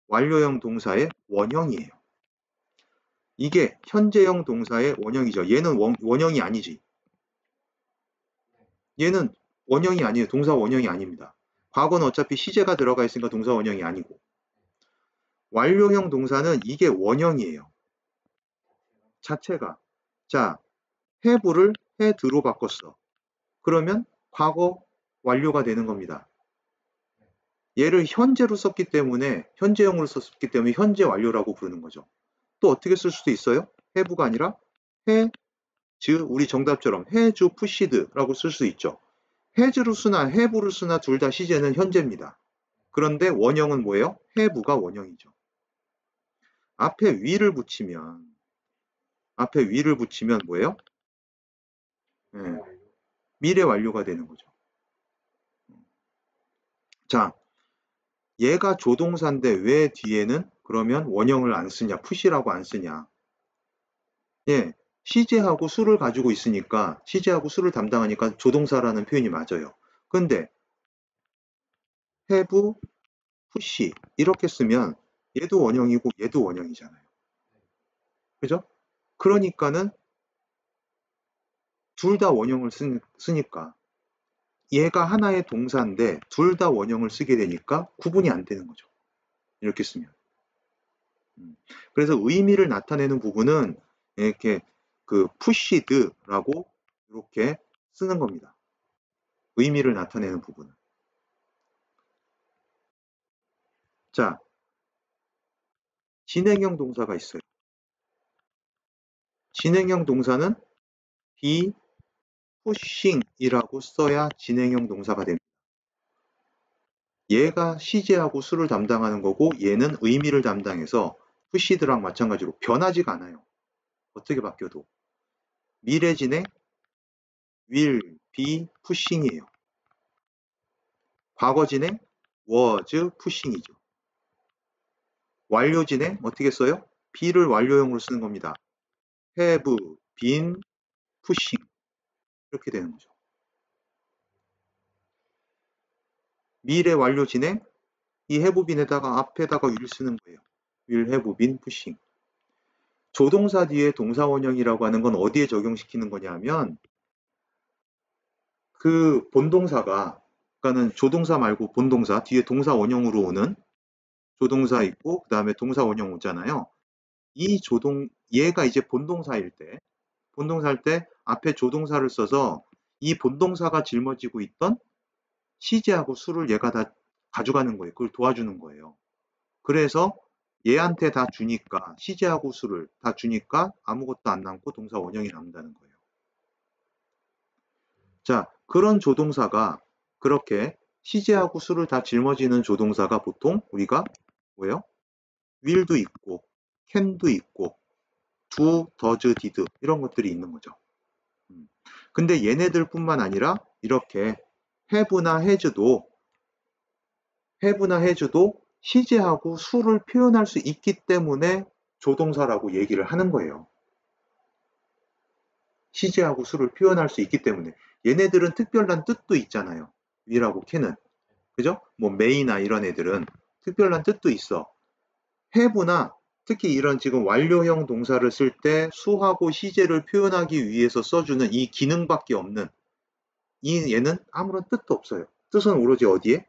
완료형 동사의 원형이에요. 이게 현재형 동사의 원형이죠. 얘는 원형이 아니지. 얘는 원형이 아니에요. 동사 원형이 아닙니다. 과거는 어차피 시제가 들어가 있으니까 동사 원형이 아니고 완료형 동사는 이게 원형이에요. 자체가. 자, have를 had로 바꿨어. 그러면 과거 완료가 되는 겁니다. 얘를 현재로 썼기 때문에 현재형으로 썼기 때문에 현재 완료라고 부르는 거죠. 또 어떻게 쓸 수도 있어요? have가 아니라 has, 우리 정답처럼 has pushed라고 쓸 수 있죠. has로 쓰나 have를 쓰나 둘 다 시제는 현재입니다. 그런데 원형은 뭐예요? have가 원형이죠. 앞에 will을 붙이면 뭐예요? 네, 미래 완료가 되는 거죠. 자, 얘가 조동사인데 왜 뒤에는 그러면 원형을 안 쓰냐? push라고 안 쓰냐? 예, 시제하고 수를 가지고 있으니까 시제하고 수를 담당하니까 조동사라는 표현이 맞아요. 근데 have, push 이렇게 쓰면 얘도 원형이고 얘도 원형이잖아요. 그죠? 그러니까는 둘 다 원형을 쓰니까 얘가 하나의 동사인데 둘 다 원형을 쓰게 되니까 구분이 안 되는 거죠. 이렇게 쓰면. 그래서 의미를 나타내는 부분은 이렇게 그 pushed라고 이렇게 쓰는 겁니다. 의미를 나타내는 부분은. 자, 진행형 동사가 있어요. 진행형 동사는 be pushing이라고 써야 진행형 동사가 됩니다. 얘가 시제하고 수를 담당하는 거고 얘는 의미를 담당해서 pushed랑 마찬가지로 변하지가 않아요. 어떻게 바뀌어도. 미래 진행 will be pushing이에요. 과거 진행 was pushing이죠. 완료 진행 어떻게 써요? be를 완료형으로 쓰는 겁니다. have been pushing 이렇게 되는 거죠. 미래 완료 진행 이 have been에다가 앞에다가 will 쓰는 거예요. will have been pushing. 조동사 뒤에 동사 원형이라고 하는 건 어디에 적용시키는 거냐면 그 본동사가 그러니까는 조동사 말고 본동사 뒤에 동사 원형으로 오는 조동사 있고 그 다음에 동사 원형 오잖아요. 이 얘가 이제 본동사일 때 앞에 조동사를 써서 이 본동사가 짊어지고 있던 시제하고 수를 얘가 다 가져가는 거예요. 그걸 도와주는 거예요. 그래서 얘한테 다 주니까 시제하고 수를 다 주니까 아무것도 안 남고 동사 원형이 남는다는 거예요. 자, 그런 조동사가 그렇게 시제하고 수를 다 짊어지는 조동사가 보통 우리가 뭐예요? will도 있고 can도 있고 do, does, did 이런 것들이 있는 거죠. 근데 얘네들뿐만 아니라 이렇게 have나 has도 시제하고 수를 표현할 수 있기 때문에 조동사라고 얘기를 하는 거예요. 시제하고 수를 표현할 수 있기 때문에 얘네들은 특별한 뜻도 있잖아요. will하고 can은. 그죠? 뭐 may나 이런 애들은 특별한 뜻도 있어. have나 특히 이런 지금 완료형 동사를 쓸 때 수하고 시제를 표현하기 위해서 써주는 이 기능밖에 없는 얘는 아무런 뜻도 없어요. 뜻은 오로지 어디에?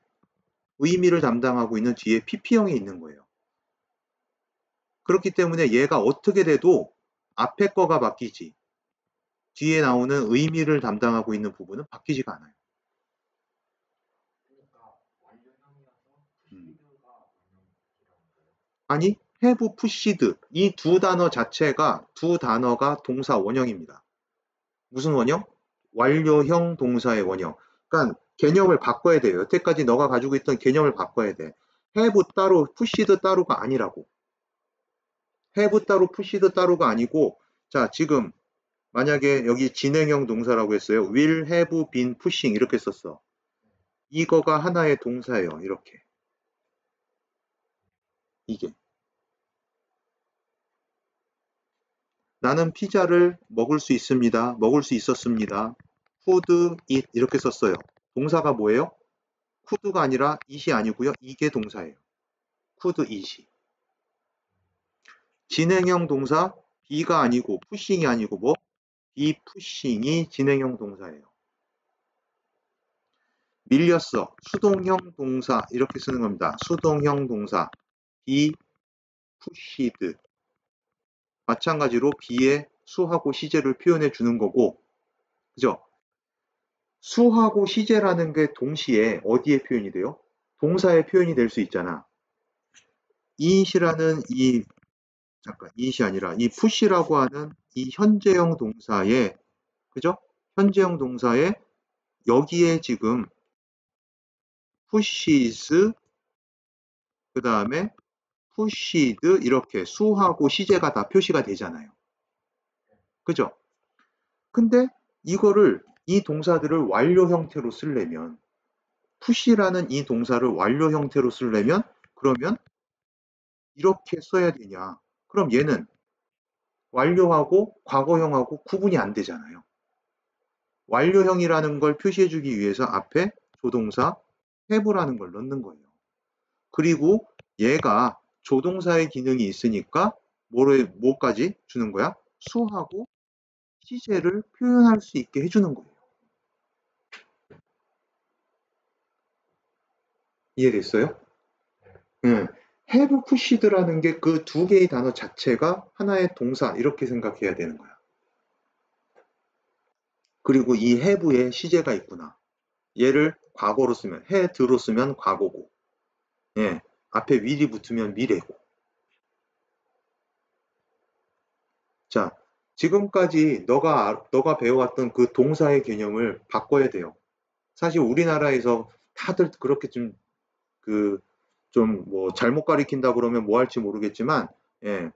의미를 담당하고 있는 뒤에 PP형에 있는 거예요. 그렇기 때문에 얘가 어떻게 돼도 앞에 거가 바뀌지 뒤에 나오는 의미를 담당하고 있는 부분은 바뀌지가 않아요. 아니, have pushed 이 두 단어가 동사 원형입니다. 무슨 원형? 완료형 동사의 원형. 그러니까 개념을 바꿔야 돼요. 여태까지 너가 가지고 있던 개념을 바꿔야 돼. have 따로, pushed 따로가 아니라고. have 따로, pushed 따로가 아니고 자, 지금 만약에 여기 진행형 동사라고 했어요. will have been pushing 이렇게 썼어. 이거가 하나의 동사예요. 이렇게. 이게. 나는 피자를 먹을 수 있습니다. 먹을 수 있었습니다. could eat 이렇게 썼어요. 동사가 뭐예요? could가 아니라 it이 아니고요. 이게 동사예요. could eat이. 진행형 동사 be가 아니고 pushing이 아니고 뭐? be pushing이 진행형 동사예요. 밀렸어. 수동형 동사 이렇게 쓰는 겁니다. 수동형 동사 be pushed 마찬가지로 be의 수하고 시제를 표현해 주는 거고 그죠? 수하고 시제라는 게 동시에 어디에 표현이 돼요? 동사에 표현이 될 수 있잖아. it이라는 it이 아니라 이 push라고 하는 이 현재형 동사에 그죠? 현재형 동사에 여기에 지금 pushes 그 다음에 pushed 이렇게 수하고 시제가 다 표시가 되잖아요. 그죠? 근데 이 동사들을 완료 형태로 쓰려면 push라는 이 동사를 완료 형태로 쓰려면 그러면 이렇게 써야 되냐? 그럼 얘는 완료하고 과거형하고 구분이 안 되잖아요. 완료형이라는 걸 표시해주기 위해서 앞에 조동사 have라는 걸 넣는 거예요. 그리고 얘가 조동사의 기능이 있으니까 뭐까지 주는 거야? 수하고 시제를 표현할 수 있게 해주는 거예요. 이해됐어요? 네. have pushed라는 게 그 두 개의 단어 자체가 하나의 동사 이렇게 생각해야 되는 거야. 그리고 이 have에 시제가 있구나. 얘를 과거로 쓰면 had로 쓰면 과거고 예, 앞에 will이 붙으면 미래고 자, 지금까지 너가 배워왔던 그 동사의 개념을 바꿔야 돼요. 사실 우리나라에서 다들 그렇게 좀 뭐 잘못 가리킨다 그러면 뭐 할지 모르겠지만, 예,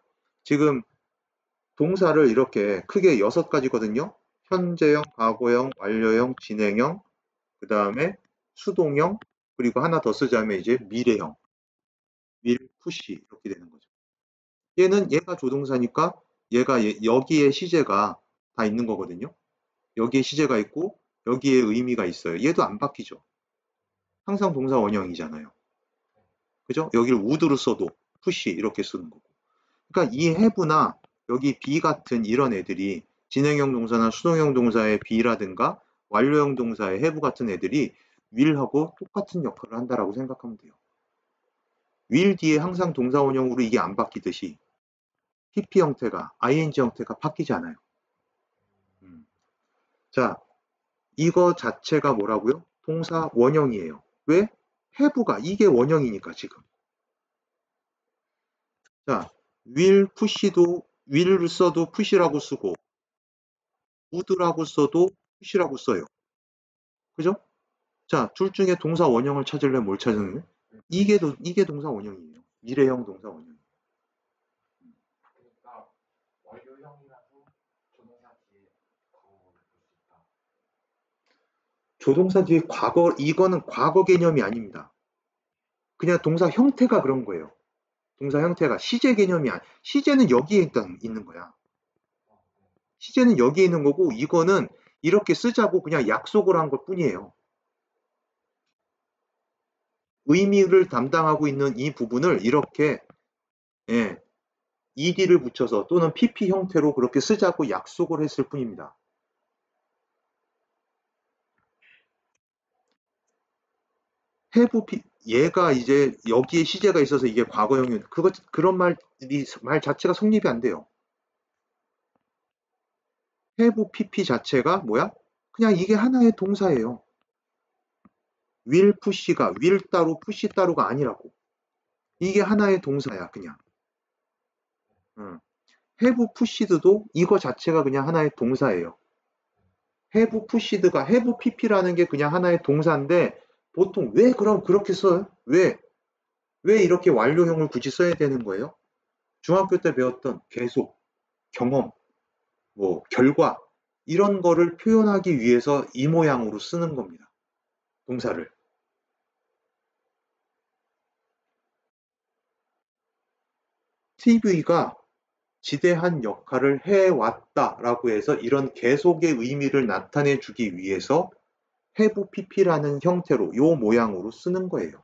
지금 동사를 이렇게 크게 6가지거든요. 현재형, 과거형, 완료형, 진행형, 그 다음에 수동형, 그리고 하나 더 쓰자면 이제 미래형, 푸시 이렇게 되는 거죠. 얘가 조동사니까 여기에 시제가 다 있는 거거든요. 여기에 시제가 있고 여기에 의미가 있어요. 얘도 안 바뀌죠. 항상 동사 원형이잖아요. 그죠? 여기를 would로 써도 푸시 이렇게 쓰는 거고. 그러니까 이 have나 여기 be 같은 이런 애들이 진행형 동사나 수동형 동사의 be라든가 완료형 동사의 have 같은 애들이 will하고 똑같은 역할을 한다라고 생각하면 돼요. will 뒤에 항상 동사 원형으로 이게 안 바뀌듯이 pp 형태가 ing 형태가 바뀌잖아요. 자, 이거 자체가 뭐라고요? 동사 원형이에요. 왜? have가 이게 원형이니까 지금. 자, will push도 will을 써도 push라고 쓰고 would라고 써도 push라고 써요. 그죠? 자, 둘 중에 동사 원형을 찾으려면 뭘 찾는 거예요? 이게 동사 원형이에요. 미래형 동사 원형. 그러니까 완료형이라도 조동사 뒤에 과거를 볼 수 있다. 조동사 뒤에 과거, 이거는 과거 개념이 아닙니다. 그냥 동사 형태가 그런 거예요. 동사 형태가 시제 개념이 시제는 여기에 일단 있는 거야. 시제는 여기에 있는 거고 이거는 이렇게 쓰자고 그냥 약속을 한 것 뿐이에요. 의미를 담당하고 있는 이 부분을 이렇게 ed를 붙여서 또는 pp 형태로 그렇게 쓰자고 약속을 했을 뿐입니다. 얘가 이제 여기에 시제가 있어서 이게 과거형이 그런 말 자체가 성립이 안 돼요. have pp 자체가 뭐야? 그냥 이게 하나의 동사예요. will push가 will 따로 push 따로가 아니라고. 이게 하나의 동사야 그냥. have pushed도 이거 자체가 그냥 하나의 동사예요. have pushed가 have pp라는 게 그냥 하나의 동사인데 보통 왜 그럼 그렇게 써요? 왜 이렇게 완료형을 굳이 써야 되는 거예요? 중학교 때 배웠던 계속, 경험, 뭐 결과 이런 거를 표현하기 위해서 이 모양으로 쓰는 겁니다. 동사를. TV가 지대한 역할을 해왔다라고 해서 이런 계속의 의미를 나타내 주기 위해서 have pp라는 형태로 요 모양으로 쓰는 거예요.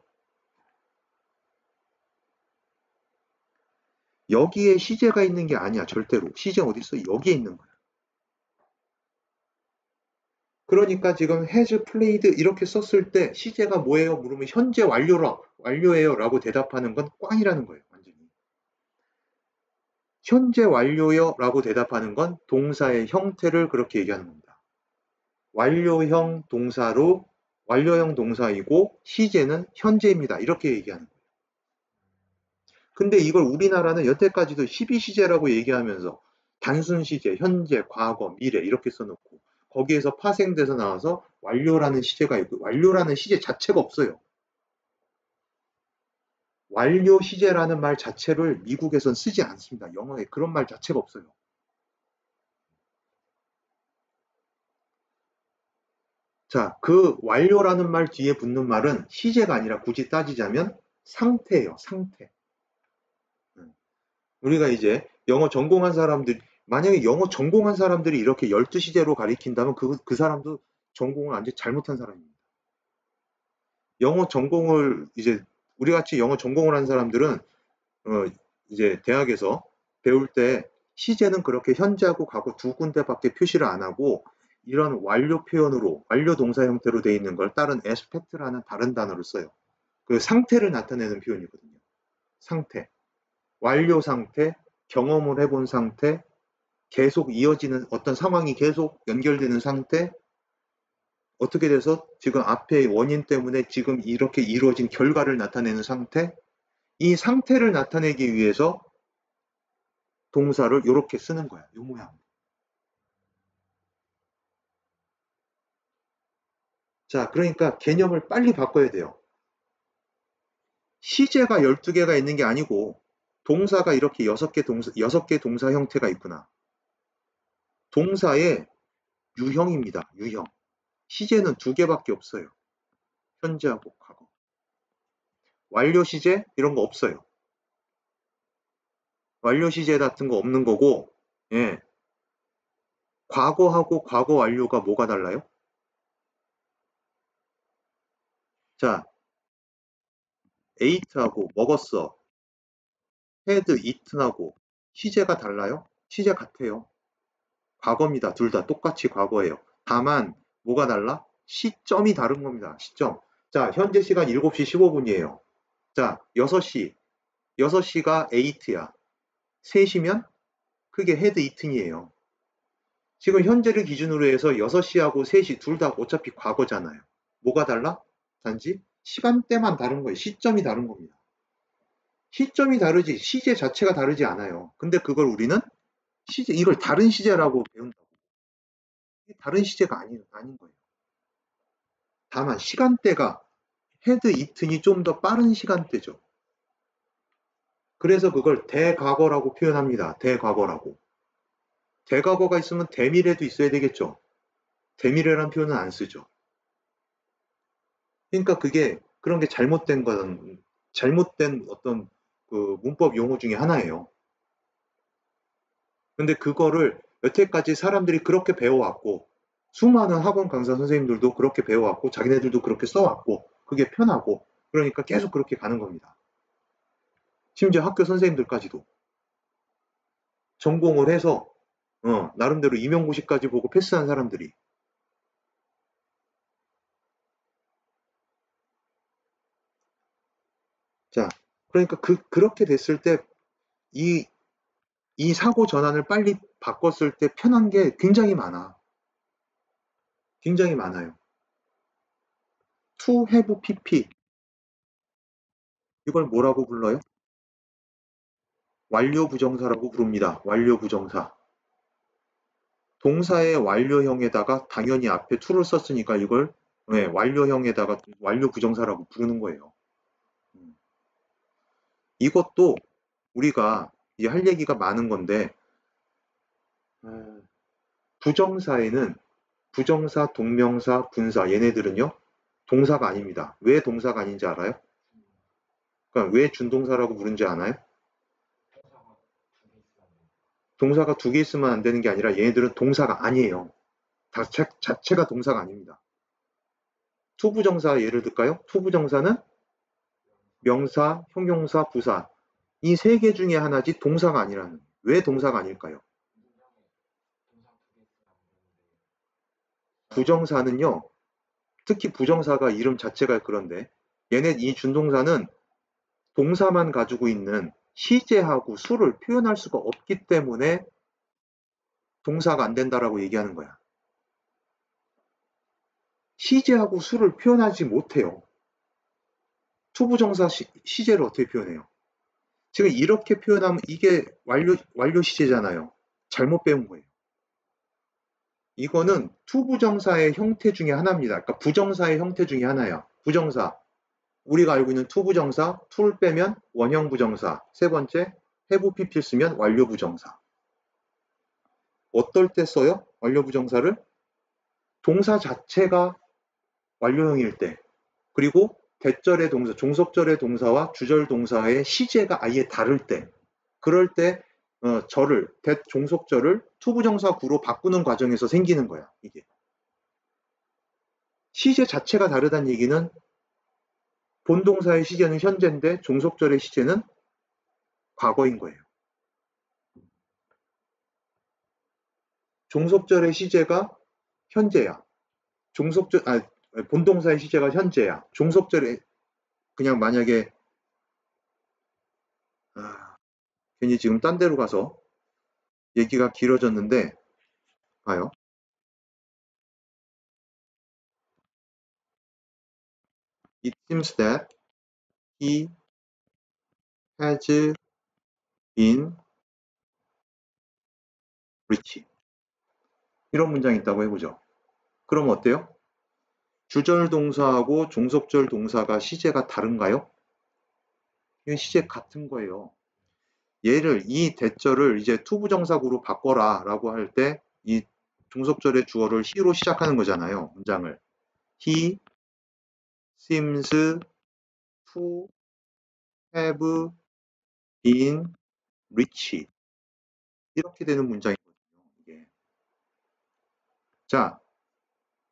여기에 시제가 있는 게 아니야 절대로. 시제 어디 있어? 여기에 있는 거야. 그러니까 지금 has played 이렇게 썼을 때 시제가 뭐예요? 물으면 현재 완료예요 라고 대답하는 건 꽝이라는 거예요. 완전히. 현재 완료요 라고 대답하는 건 동사의 형태를 그렇게 얘기하는 겁니다. 완료형 동사이고 시제는 현재입니다. 이렇게 얘기하는 거예요. 근데 이걸 우리나라는 여태까지도 12시제라고 얘기하면서 단순 시제, 현재, 과거, 미래 이렇게 써놓고 거기에서 파생돼서 나와서 완료라는 시제가 있고 완료라는 시제 자체가 없어요. 완료 시제라는 말 자체를 미국에선 쓰지 않습니다. 영어에 그런 말 자체가 없어요. 자, 그 완료라는 말 뒤에 붙는 말은 시제가 아니라 굳이 따지자면 상태예요. 상태. 우리가 이제 영어 전공한 사람들, 만약에 영어 전공한 사람들이 이렇게 12시제로 가리킨다면 그 사람도 전공을 완전 잘못한 사람입니다. 영어 전공을 이제 우리 같이 영어 전공을 한 사람들은 이제 대학에서 배울 때 시제는 그렇게 현재하고 과거 두 군데밖에 표시를 안 하고 이런 완료 표현으로 완료 동사 형태로 되어 있는 걸 다른 aspect라는 다른 단어를 써요. 그 상태를 나타내는 표현이거든요. 상태. 완료 상태, 경험을 해본 상태, 계속 이어지는 어떤 상황이 계속 연결되는 상태, 어떻게 돼서 지금 앞에 원인 때문에 지금 이렇게 이루어진 결과를 나타내는 상태, 이 상태를 나타내기 위해서 동사를 이렇게 쓰는 거야. 이 모양. 자, 그러니까 개념을 빨리 바꿔야 돼요. 시제가 12개가 있는 게 아니고 동사가 이렇게 6개 동사 형태가 있구나. 동사의 유형입니다. 유형. 시제는 2개밖에 없어요. 현재하고 과거. 완료 시제 이런 거 없어요. 완료 시제 같은 거 없는 거고, 예. 과거하고 과거 완료가 뭐가 달라요? 자, ate하고 먹었어, had eaten하고 시제가 달라요? 시제 같아요. 과거입니다. 둘 다 똑같이 과거예요. 다만 뭐가 달라? 시점이 다른 겁니다. 시점. 자, 현재 시간 7시 15분이에요. 자, 6시. 6시가 8야. 3시면 그게 had eaten이에요. 지금 현재를 기준으로 해서 6시하고 3시 둘 다 어차피 과거잖아요. 뭐가 달라? 단지 시간대만 다른 거예요. 시점이 다른 겁니다. 시점이 다르지 시제 자체가 다르지 않아요. 근데 그걸 우리는 시제, 이걸 다른 시제라고 배운다고. 이게 다른 시제가 아닌 거예요. 다만 시간대가 헤드 이튼이 좀 더 빠른 시간대죠. 그래서 그걸 대과거라고 표현합니다. 대과거라고. 대과거가 있으면 대미래도 있어야 되겠죠. 대미래라는 표현은 안 쓰죠. 그러니까 그게 그런 게 잘못된 어떤 그 문법 용어 중에 하나예요. 근데 그거를 여태까지 사람들이 그렇게 배워왔고 수많은 학원 강사 선생님들도 그렇게 배워왔고 자기네들도 그렇게 써왔고 그게 편하고 그러니까 계속 그렇게 가는 겁니다. 심지어 학교 선생님들까지도 전공을 해서 나름대로 임용고시까지 보고 패스한 사람들이. 자, 그러니까 그렇게 됐을 때 이 사고 전환을 빨리 바꿨을 때 편한 게 굉장히 많아. 굉장히 많아요. to have pp 이걸 뭐라고 불러요? 완료 부정사라고 부릅니다. 완료 부정사. 동사의 완료형에다가 당연히 앞에 to를 썼으니까 이걸 완료형에다가 완료 부정사라고 부르는 거예요. 이것도 우리가 할 얘기가 많은 건데 부정사에는 부정사, 동명사, 분사 얘네들은요 동사가 아닙니다. 왜 동사가 아닌지 알아요? 그러니까 왜 준동사라고 부른지 아나요? 동사가 2개 있으면 안 되는 게 아니라 얘네들은 동사가 아니에요. 자체가 동사가 아닙니다. 투부정사 예를 들까요? 투부정사는 명사, 형용사, 부사 이 3개 중에 하나지 동사가 아니라는. 왜 동사가 아닐까요? 부정사는요. 특히 부정사가 이름 자체가 그런데 얘네 이 준동사는 동사만 가지고 있는 시제하고 수를 표현할 수가 없기 때문에 동사가 안 된다라고 얘기하는 거야. 시제하고 수를 표현하지 못해요. 투부정사 시제를 어떻게 표현해요? 지금 이렇게 표현하면 이게 완료 시제잖아요. 잘못 배운 거예요. 이거는 투부정사의 형태 중에 하나입니다. 그러니까 부정사의 형태 중에 하나야. 부정사. 우리가 알고 있는 투부정사, to를 빼면 원형 부정사. 세 번째, have pp를 쓰면 완료 부정사. 어떨 때 써요? 완료 부정사를? 동사 자체가 완료형일 때. 그리고 대절의 동사, 종속절의 동사와 주절 동사의 시제가 아예 다를 때. 그럴 때 종속절을 투부정사 구로 바꾸는 과정에서 생기는 거야. 이게. 시제 자체가 다르다는 얘기는 본동사의 시제는 현재인데 종속절의 시제는 과거인 거예요. 종속절의 시제가 현재야. 본동사의 시제가 현재야. 종속절에 그냥 만약에 괜히 지금 딴 데로 가서 얘기가 길어졌는데 봐요. It seems that he has been rich. 이런 문장이 있다고 해보죠. 그럼 어때요? 주절 동사하고 종속절 동사가 시제가 다른가요? 이건 시제 같은 거예요. 얘를 이 대절을 이제 투부정사구로 바꿔라 라고 할 때 이 종속절의 주어를 he로 시작하는 거잖아요. 문장을. He seems to have been rich. 이렇게 되는 문장이거든요. 이게. 자,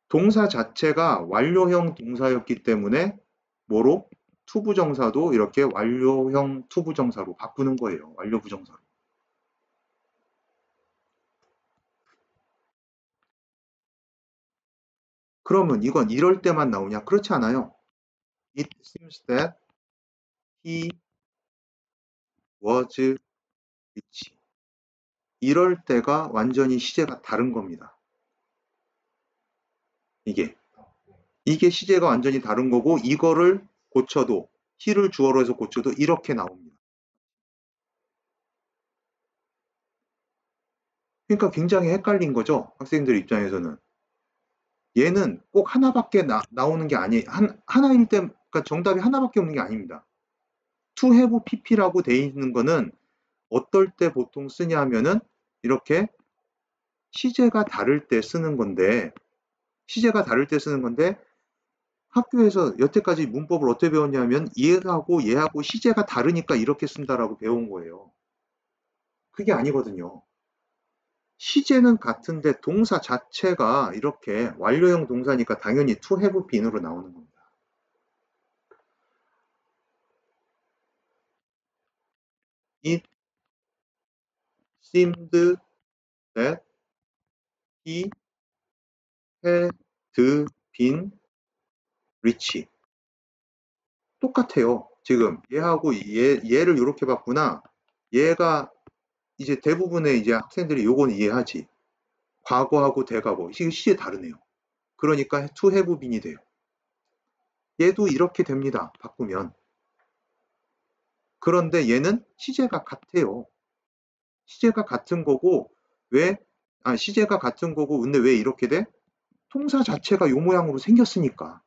동사 자체가 완료형 동사였기 때문에 뭐로? 투부정사도 이렇게 완료형 투부정사로 바꾸는 거예요. 완료부정사로. 그러면 이건 이럴 때만 나오냐? 그렇지 않아요. It seems that he was rich. 이럴 때가 완전히 시제가 다른 겁니다. 이게 시제가 완전히 다른 거고 이거를 고쳐도 he를 주어로 해서 고쳐도 이렇게 나옵니다. 그러니까 굉장히 헷갈린 거죠. 학생들 입장에서는. 얘는 꼭 하나밖에 나오는 게 아니에요. 하나일 때, 그러니까 정답이 하나밖에 없는 게 아닙니다. to have pp라고 돼 있는 거는 어떨 때 보통 쓰냐 하면은 이렇게 시제가 다를 때 쓰는 건데 학교에서 여태까지 문법을 어떻게 배웠냐면 얘하고 시제가 다르니까 이렇게 쓴다라고 배운 거예요. 그게 아니거든요. 시제는 같은데 동사 자체가 이렇게 완료형 동사니까 당연히 to have been으로 나오는 겁니다. It seemed that he had been rich. 똑같아요. 지금 얘하고 얘를 이렇게 봤구나. 얘가 이제 대부분의 이제 학생들이 요건 이해하지. 과거하고 대과거. 이게 시제 다르네요. 그러니까 to have been이 돼요. 얘도 이렇게 됩니다. 바꾸면. 그런데 얘는 시제가 같아요. 시제가 같은 거고 시제가 같은 거고 근데 왜 이렇게 돼? 동사 자체가 요 모양으로 생겼으니까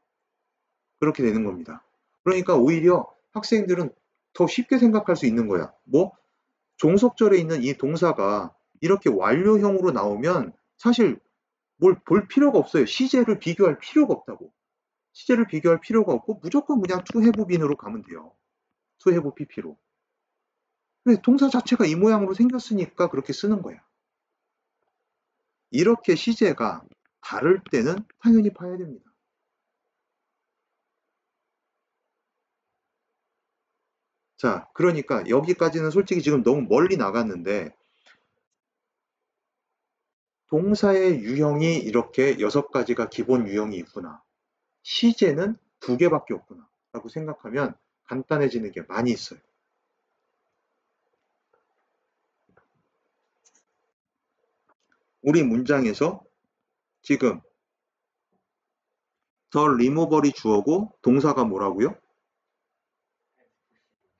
그렇게 되는 겁니다. 그러니까 오히려 학생들은 더 쉽게 생각할 수 있는 거야. 뭐? 종속절에 있는 이 동사가 이렇게 완료형으로 나오면 사실 뭘 볼 필요가 없어요. 시제를 비교할 필요가 없다고. 시제를 비교할 필요가 없고 무조건 그냥 to have been으로 가면 돼요. to have pp로. 동사 자체가 이 모양으로 생겼으니까 그렇게 쓰는 거야. 이렇게 시제가 다를 때는 당연히 봐야 됩니다. 자, 그러니까 여기까지는 솔직히 지금 너무 멀리 나갔는데 동사의 유형이 이렇게 6가지가 기본 유형이 있구나. 시제는 2개밖에 없구나. 라고 생각하면 간단해지는 게 많이 있어요. 우리 문장에서 지금 더 리무벌이 주어고 동사가 뭐라고요?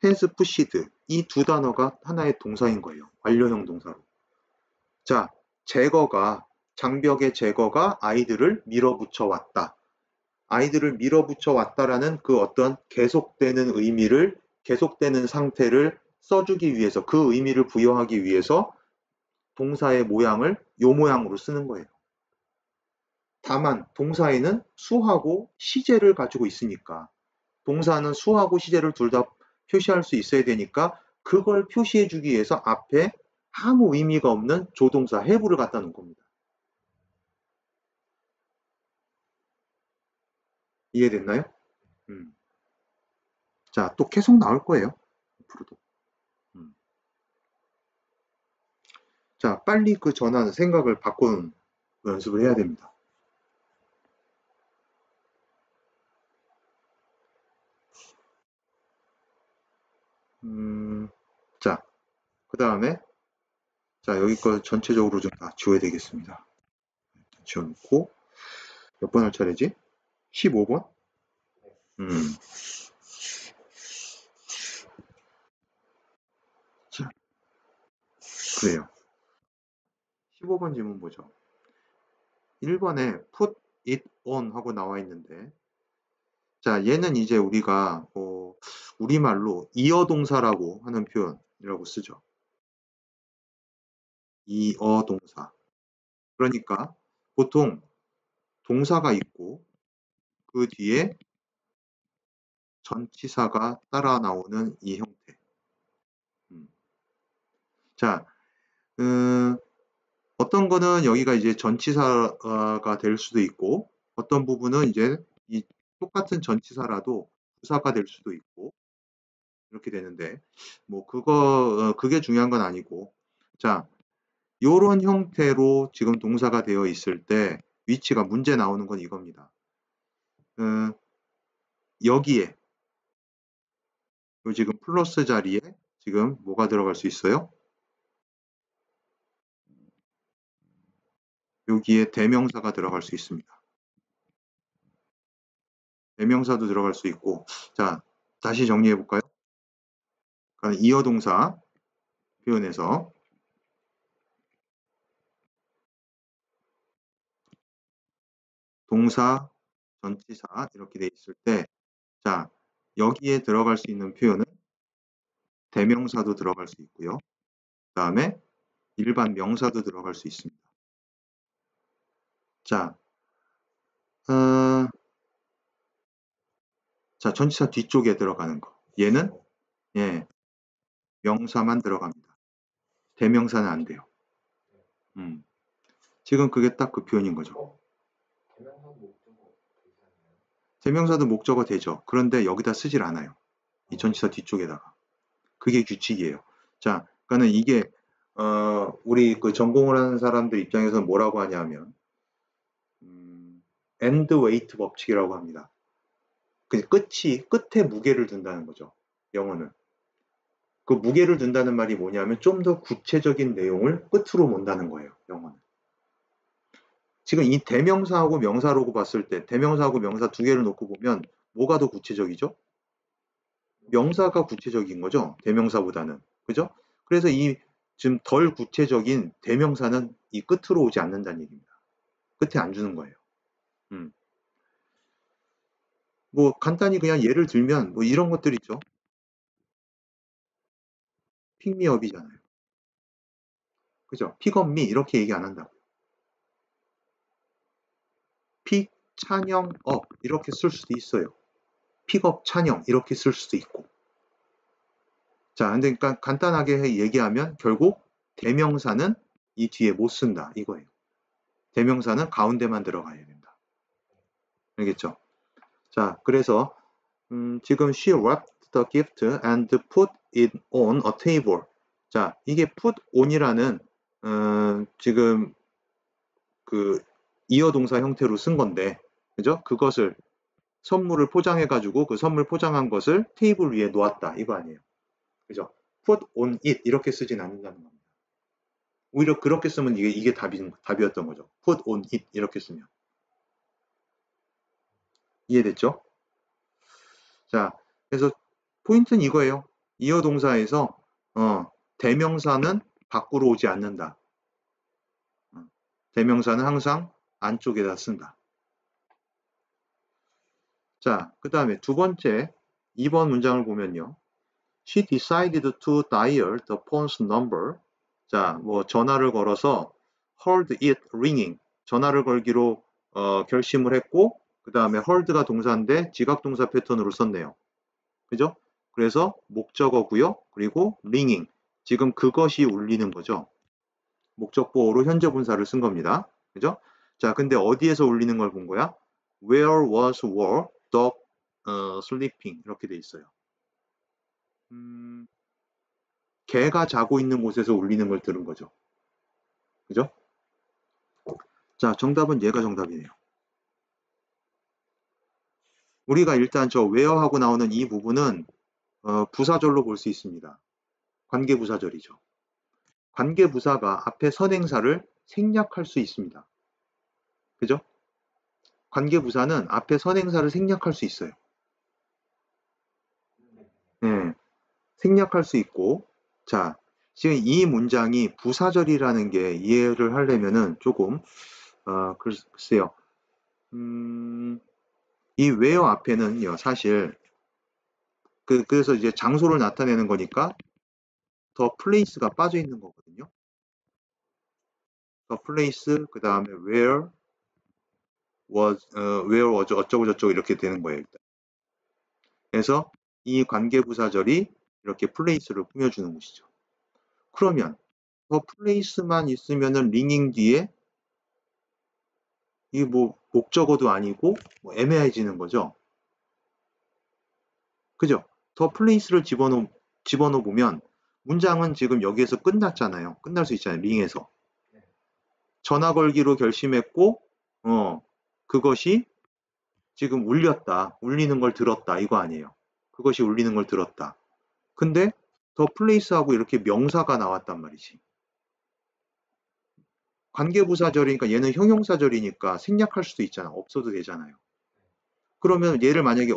has pushed. 이 두 단어가 하나의 동사인 거예요. 완료형 동사로. 자, 장벽의 제거가 아이들을 밀어붙여 왔다. 아이들을 밀어붙여 왔다라는 그 어떤 계속되는 상태를 써주기 위해서, 그 의미를 부여하기 위해서 동사의 모양을 요 모양으로 쓰는 거예요. 다만 동사에는 수하고 시제를 가지고 있으니까 동사는 수하고 시제를 둘 다 표시할 수 있어야 되니까 그걸 표시해주기 위해서 앞에 아무 의미가 없는 조동사 have를 갖다 놓은 겁니다. 이해됐나요? 자, 또 계속 나올 거예요. 앞으로도. 자, 빨리 그 전환 생각을 바꾸는 연습을 해야 됩니다. 자, 그 다음에 자, 여기 거 전체적으로 좀 다 지워야 되겠습니다. 지워놓고 몇 번 할 차례지? 15번? 자, 그래요. 15번 질문 보죠. 1번에 put it on 하고 나와 있는데, 자, 얘는 이제 우리가 우리말로 이어동사라고 하는 표현이라고 쓰죠. 이어동사. 그러니까 보통 동사가 있고 그 뒤에 전치사가 따라 나오는 이 형태. 자, 어떤 거는 여기가 이제 전치사가 될 수도 있고, 어떤 부분은 이제 이 똑같은 전치사라도 부사가 될 수도 있고, 이렇게 되는데, 뭐 그게 중요한 건 아니고, 자, 요런 형태로 지금 동사가 되어 있을 때 위치가 문제 나오는 건 이겁니다. 여기에 요 지금 플러스 자리에 지금 뭐가 들어갈 수 있어요? 여기에 대명사가 들어갈 수 있습니다. 대명사도 들어갈 수 있고, 자, 다시 정리해 볼까요? 그러니까 이어동사 표현에서 동사, 전치사 이렇게 돼 있을 때, 자, 여기에 들어갈 수 있는 표현은 대명사도 들어갈 수 있고요. 그 다음에 일반 명사도 들어갈 수 있습니다. 자, 자, 전치사 뒤쪽에 들어가는 거. 얘는 예, 명사만 들어갑니다. 대명사는 안 돼요. 지금 그게 딱 그 표현인 거죠. 대명사도 목적어 되죠. 그런데 여기다 쓰질 않아요. 이 전치사 뒤쪽에다가. 그게 규칙이에요. 자, 그러니까는 이게 우리 그 전공을 하는 사람들 입장에서는 뭐라고 하냐면 end weight 법칙이라고 합니다. 그 끝에 무게를 둔다는 거죠. 영어는. 그 무게를 둔다는 말이 뭐냐면 좀 더 구체적인 내용을 끝으로 몬다는 거예요. 영어는. 지금 이 대명사하고 명사라고 봤을 때 대명사하고 명사 두 개를 놓고 보면 뭐가 더 구체적이죠? 명사가 구체적인 거죠. 대명사보다는. 그죠? 그래서 이 지금 덜 구체적인 대명사는 이 끝으로 오지 않는다는 얘기입니다. 끝에 안 주는 거예요. 뭐 간단히 그냥 예를 들면 뭐 이런 것들 있죠. 픽미업이잖아요. 그죠? 픽업미 이렇게 얘기 안 한다고. 픽 찬영업 이렇게 쓸 수도 있어요. 픽업 찬영 이렇게 쓸 수도 있고. 자, 근데 그러니까 간단하게 얘기하면 결국 대명사는 이 뒤에 못 쓴다 이거예요. 대명사는 가운데만 들어가야 된다. 알겠죠? 자, 그래서 지금 she wrapped the gift and put it on a table. 자, 이게 put on이라는 지금 그 이어동사 형태로 쓴 건데, 그죠? 그것을 선물을 포장해가지고 그 선물 포장한 것을 테이블 위에 놓았다 이거 아니에요. 그죠? put on it 이렇게 쓰진 않는다는 겁니다. 오히려 그렇게 쓰면 이게 답이었던 거죠. put on it 이렇게 쓰면. 이해됐죠? 자, 그래서 포인트는 이거예요. 이어 동사에서 대명사는 밖으로 오지 않는다. 대명사는 항상 안쪽에다 쓴다. 자, 그 다음에 두 번째 2번 문장을 보면요. She decided to dial the phone's number. 자, 뭐 전화를 걸어서 heard it ringing. 전화를 걸기로 결심을 했고 그 다음에 heard가 동사인데 지각동사 패턴으로 썼네요. 그죠? 그래서 목적어고요. 그리고 ringing. 지금 그것이 울리는 거죠. 목적보어로 현재 분사를 쓴 겁니다. 그죠? 자, 근데 어디에서 울리는 걸 본 거야? Where were dog sleeping? 이렇게 돼 있어요. 개가 자고 있는 곳에서 울리는 걸 들은 거죠. 그죠? 자, 정답은 얘가 정답이네요. 우리가 일단 저 where하고 나오는 이 부분은 부사절로 볼 수 있습니다. 관계부사절이죠. 관계부사가 앞에 선행사를 생략할 수 있습니다. 그죠? 관계부사는 앞에 선행사를 생략할 수 있어요. 네, 생략할 수 있고, 자, 지금 이 문장이 부사절이라는 게 이해를 하려면은 조금, 글쎄요. 이 where 앞에는요, 사실 그래서 이제 장소를 나타내는 거니까 더 place가 빠져 있는 거거든요. 더 place 그 다음에 where was 어쩌고 저쩌고 이렇게 되는 거예요. 일단. 그래서 이 관계부사절이 이렇게 place를 꾸며주는 것이죠. 그러면 더 place만 있으면은 링잉 뒤에 이게 뭐 목적어도 아니고 뭐 애매해지는 거죠. 그죠? 더 place를 집어넣어 보면 문장은 지금 여기에서 끝났잖아요. 끝날 수 있잖아요. 링에서. 전화 걸기로 결심했고 그것이 지금 울렸다. 울리는 걸 들었다. 이거 아니에요. 그것이 울리는 걸 들었다. 근데 더 플레이스하고 이렇게 명사가 나왔단 말이지. 관계부사절이니까 얘는 형용사절이니까 생략할 수도 있잖아. 없어도 되잖아요. 그러면 얘를 만약에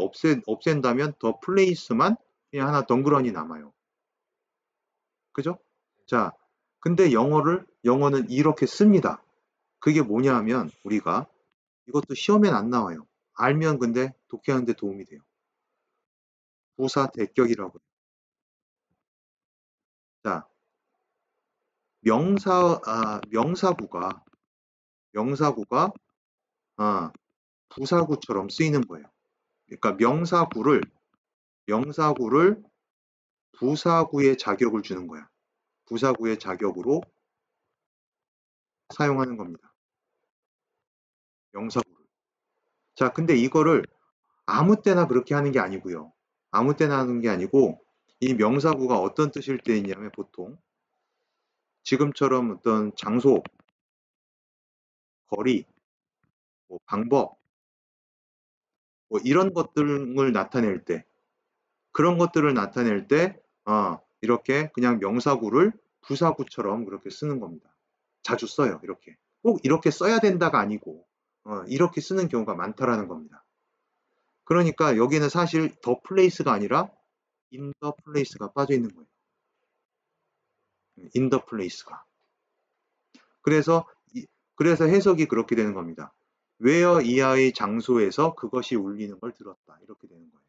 없앤다면 더 플레이스만 그냥 하나 덩그러니 남아요. 그죠? 자, 근데 영어는 이렇게 씁니다. 그게 뭐냐 하면 우리가 이것도 시험엔 안 나와요. 알면 근데 독해하는데 도움이 돼요. 부사 대격이라고. 자, 명사구가 부사구처럼 쓰이는 거예요. 그러니까 명사구를 부사구의 자격을 주는 거야. 부사구의 자격으로 사용하는 겁니다. 명사구를. 자, 근데 이거를 아무 때나 그렇게 하는 게 아니고요. 아무 때나 하는 게 아니고 이 명사구가 어떤 뜻일 때 있냐면 보통 지금처럼 어떤 장소, 거리, 뭐 방법, 뭐 이런 것들을 나타낼 때, 그런 것들을 나타낼 때, 이렇게 그냥 명사구를 부사구처럼 그렇게 쓰는 겁니다. 자주 써요, 이렇게. 꼭 이렇게 써야 된다가 아니고, 이렇게 쓰는 경우가 많다라는 겁니다. 그러니까 여기는 사실 더 플레이스가 아니라 in the place가 빠져 있는 거예요. in the place가. 그래서 해석이 그렇게 되는 겁니다. where 이하의 장소에서 그것이 울리는 걸 들었다. 이렇게 되는 거예요.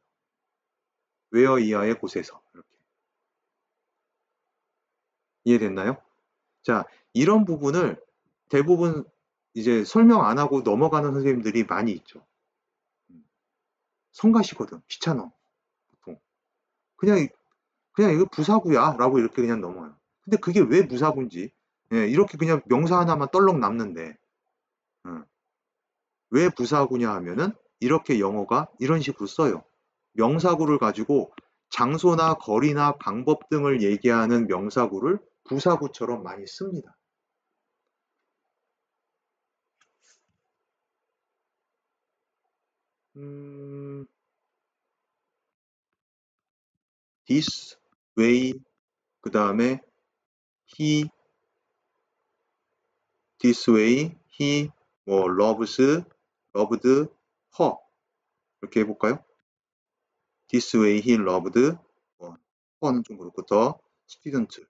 where 이하의 곳에서. 이렇게. 이해됐나요? 자, 이런 부분을 대부분 이제 설명 안 하고 넘어가는 선생님들이 많이 있죠. 성가시거든. 귀찮아. 보통. 그냥 이거 부사구야. 라고 이렇게 그냥 넘어요. 근데 그게 왜 부사구인지. 예, 이렇게 그냥 명사 하나만 떨렁 남는데. 왜 부사구냐 하면은 이렇게 영어가 이런 식으로 써요. 명사구를 가지고 장소나 거리나 방법 등을 얘기하는 명사구를 부사구처럼 많이 씁니다. this way 그 다음에 he this way he 뭐 loved her 이렇게 해볼까요? this way he loved her는 좀 그렇고 더 student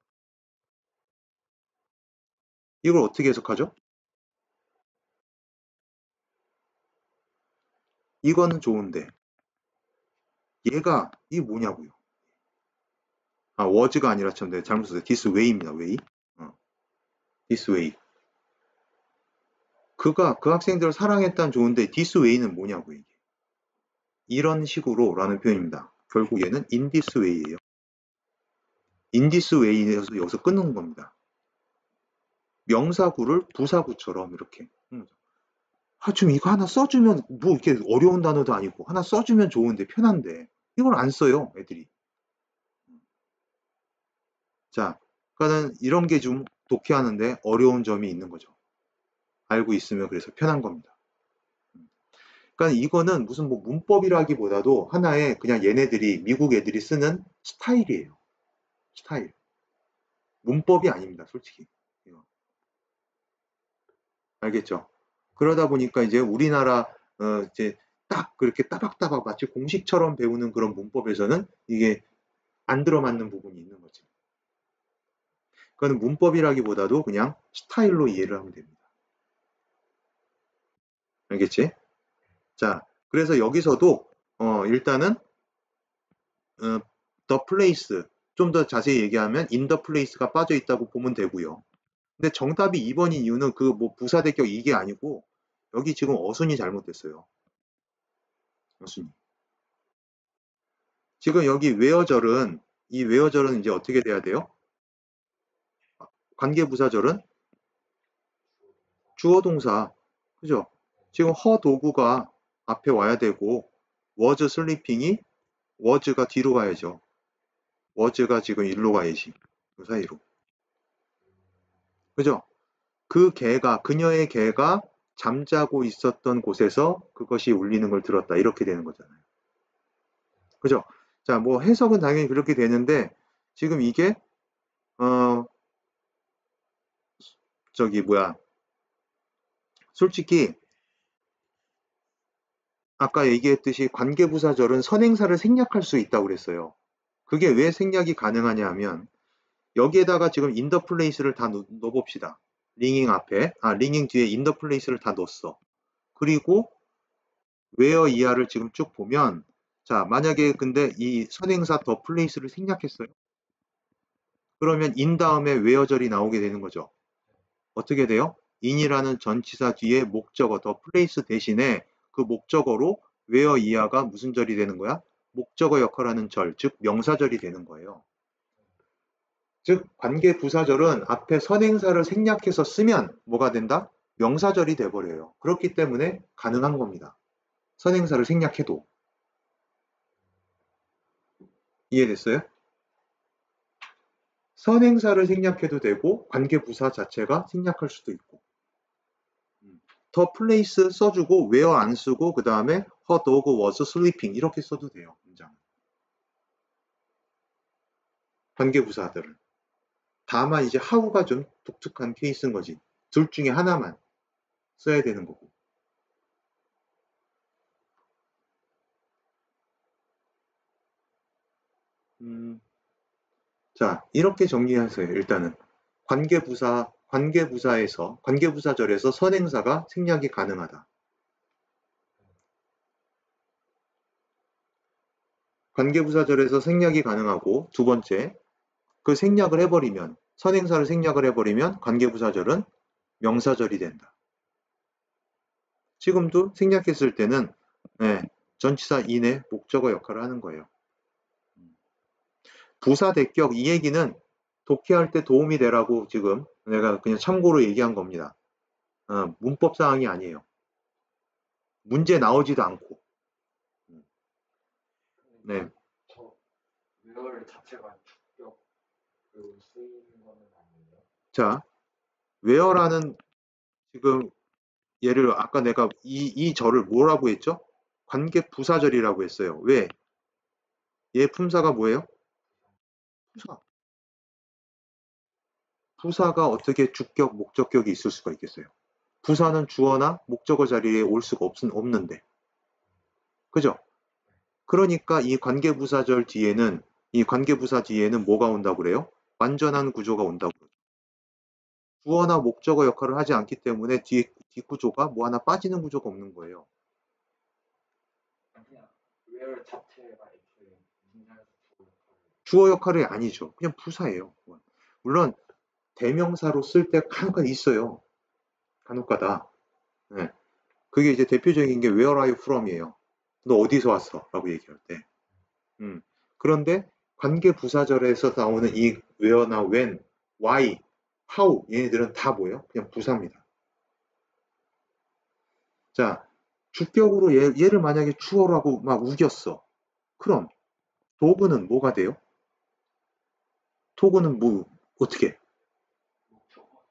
이걸 어떻게 해석하죠? 이거는 좋은데 얘가 이게 뭐냐고요? was가 아니라 참 내가 잘못 썼어요. this way입니다. way. this way. 그가 그 학생들을 사랑했다는 좋은데 this way는 뭐냐고 이게. 이런 식으로 라는 표현입니다. 결국 얘는 in this way예요. in this way에서 여기서 끊는 겁니다. 명사구를 부사구처럼 이렇게. 좀 이거 하나 써주면 뭐 이렇게 어려운 단어도 아니고 하나 써주면 좋은데 편한데 이걸 안 써요 애들이. 자, 그러니까는 이런 게 좀 독해하는데 어려운 점이 있는 거죠. 알고 있으면 그래서 편한 겁니다. 그러니까 이거는 무슨 뭐 문법이라기보다도 하나의 그냥 얘네들이 미국 애들이 쓰는 스타일이에요. 스타일. 문법이 아닙니다, 솔직히. 알겠죠? 그러다 보니까 이제 우리나라 이제 딱 그렇게 따박따박 마치 공식처럼 배우는 그런 문법에서는 이게 안 들어맞는 부분이 있는 거지. 그건 문법이라기보다도 그냥 스타일로 이해를 하면 됩니다. 알겠지? 자, 그래서 여기서도 일단은 the place, 좀 더 자세히 얘기하면 in the place가 빠져 있다고 보면 되고요. 근데 정답이 2번인 이유는 그 뭐 부사대격 이게 아니고 여기 지금 어순이 잘못됐어요. 어순이. 지금 여기 where절은 이 where절은 이제 어떻게 돼야 돼요? 관계부사절은 주어 동사. 그죠? 지금 허 도구가 앞에 와야 되고 was sleeping이 was가 뒤로 가야죠. was가 지금 일로 가야지. 그 사이로. 그죠? 그 개가 그녀의 개가 잠자고 있었던 곳에서 그것이 울리는 걸 들었다. 이렇게 되는 거잖아요. 그죠? 자, 뭐 해석은 당연히 그렇게 되는데 지금 이게 저기 뭐야? 솔직히 아까 얘기했듯이 관계부사절은 선행사를 생략할 수 있다고 그랬어요. 그게 왜 생략이 가능하냐 하면 여기에다가 지금 인더 플레이스를 다 넣어봅시다. 링잉 앞에, 링잉 뒤에 인더 플레이스를 다 넣었어. 그리고 웨어 이하를 지금 쭉 보면 자, 만약에 근데 이 선행사 더 플레이스를 생략했어요. 그러면 인 다음에 웨어절이 나오게 되는 거죠. 어떻게 돼요? in이라는 전치사 뒤에 목적어 더 플레이스 대신에 그 목적어로 웨어 이하가 무슨 절이 되는 거야? 목적어 역할하는 절, 즉 명사절이 되는 거예요. 즉 관계 부사절은 앞에 선행사를 생략해서 쓰면 뭐가 된다? 명사절이 돼버려요. 그렇기 때문에 가능한 겁니다. 선행사를 생략해도. 이해됐어요? 선행사를 생략해도 되고 관계부사 자체가 생략할 수도 있고 더 플레이스 써주고 where 안 쓰고 그 다음에 her dog was sleeping 이렇게 써도 돼요. 문장. 관계부사들은. 다만 이제 how가 좀 독특한 케이스인 거지. 둘 중에 하나만 써야 되는 거고. 자, 이렇게 정리하세요. 일단은 관계부사절에서 선행사가 생략이 가능하다. 관계부사절에서 생략이 가능하고 두 번째, 그 생략을 해버리면 선행사를 생략을 해버리면 관계부사절은 명사절이 된다. 지금도 생략했을 때는 전치사 in의 목적어 역할을 하는 거예요. 부사 대격 이 얘기는 독해할 때 도움이 되라고 지금 내가 그냥 참고로 얘기한 겁니다. 문법 사항이 아니에요. 문제 나오지도 않고. 네. 저 웨어를 자체가 주격으로 쓰이는 거는 아니에요? 자, where라는 지금 얘를 아까 내가 이 절을 뭐라고 했죠? 관계 부사절이라고 했어요. 왜? 얘 품사가 뭐예요? 부사. 부사가 어떻게 주격, 목적격이 있을 수가 있겠어요? 부사는 주어나 목적어 자리에 올 수가 없는데. 그죠? 그러니까 이 관계부사절 뒤에는 이 관계부사 뒤에는 뭐가 온다고 그래요? 완전한 구조가 온다고 그러죠. 주어나 목적어 역할을 하지 않기 때문에 뒷구조가 뭐 하나 빠지는 구조가 없는 거예요. 그냥 웨어 자체가 애초에 문장에서 주어 역할이 아니죠. 그냥 부사예요. 물론 대명사로 쓸 때 간혹가다 있어요. 간혹가다. 네. 그게 이제 대표적인 게 Where are you from이에요. 너 어디서 왔어? 라고 얘기할 때. 그런데 관계 부사절에서 나오는 이 where나 when, why, how 얘네들은 다 뭐예요? 그냥 부사입니다. 자, 주격으로 얘를 만약에 주어라고 막 우겼어. 그럼 도구는 뭐가 돼요? 도구는 뭐 어떻게? 목적어.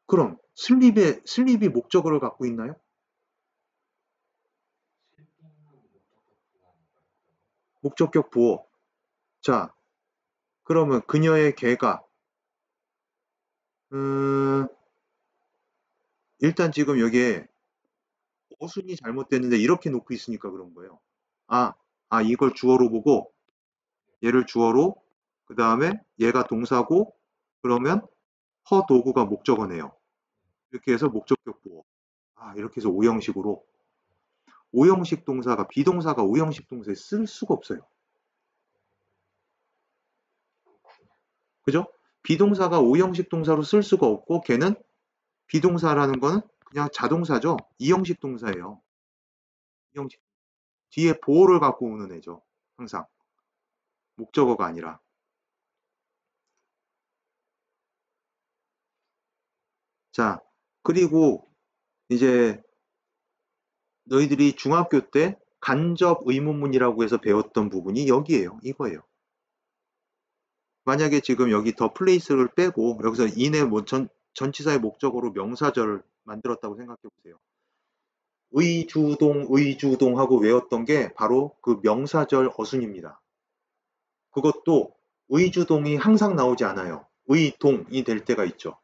그럼 슬립이 목적어를 갖고 있나요? 목적격 부호. 자, 그러면 그녀의 개가 일단 지금 여기에 어순이 잘못됐는데 이렇게 놓고 있으니까 그런 거예요. 이걸 주어로 보고 얘를 주어로 그 다음에 얘가 동사고 그러면 허 도구가 목적어네요. 이렇게 해서 목적격 부호. 이렇게 해서 오형식으로 오형식 동사가 비동사가 오형식 동사에 쓸 수가 없어요. 그죠? 비동사가 오형식 동사로 쓸 수가 없고 걔는 비동사라는 거는 그냥 자동사죠. 이형식 동사예요. 이형식. 뒤에 보호를 갖고 오는 애죠. 항상. 목적어가 아니라. 자, 그리고 이제 너희들이 중학교 때 간접 의문문이라고 해서 배웠던 부분이 여기에요. 이거예요. 만약에 지금 여기 더 플레이스를 빼고 여기서 인의 뭐 전치사의 목적어로 명사절을 만들었다고 생각해 보세요. 의주동 하고 외웠던 게 바로 그 명사절 어순입니다. 그것도 의주동이 항상 나오지 않아요. 의동이 될 때가 있죠.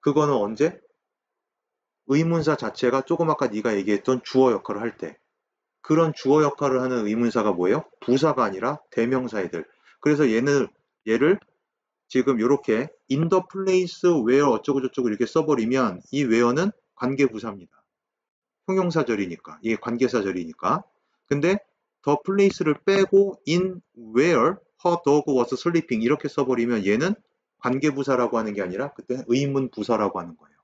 그거는 언제? 의문사 자체가 조금 아까 네가 얘기했던 주어 역할을 할 때. 그런 주어 역할을 하는 의문사가 뭐예요? 부사가 아니라 대명사애들. 그래서 얘를 지금 이렇게 in the place where 어쩌고저쩌고 이렇게 써버리면 이 where는 관계부사입니다. 형용사절이니까. 이게 관계사절이니까. 근데 the place를 빼고 in where her dog was sleeping 이렇게 써버리면 얘는 관계부사라고 하는 게 아니라 그때는 의문부사라고 하는 거예요.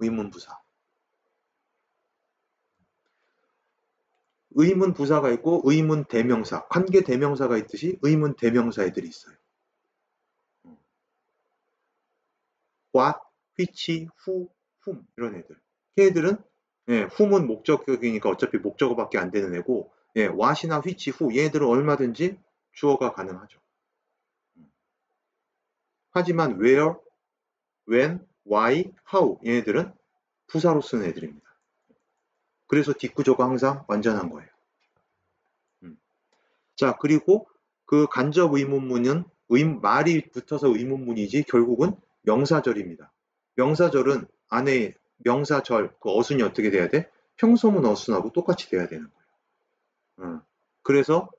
의문부사. 의문부사가 있고 의문대명사, 관계대명사가 있듯이 의문대명사 애들이 있어요. what, which, who, whom 이런 애들. 걔들은 whom은 목적격이니까 어차피 목적어밖에 안 되는 애고 what이나 which, who 얘들은 얼마든지 주어가 가능하죠. 하지만 where, when, why, how 얘네들은 부사로 쓰는 애들입니다. 그래서 뒷구조가 항상 완전한 거예요. 자, 그리고 그 간접 의문문은 말이 붙어서 의문문이지 결국은 명사절입니다. 명사절은 안에 명사절, 그 어순이 어떻게 돼야 돼? 평소문 어순하고 똑같이 돼야 되는 거예요. 그래서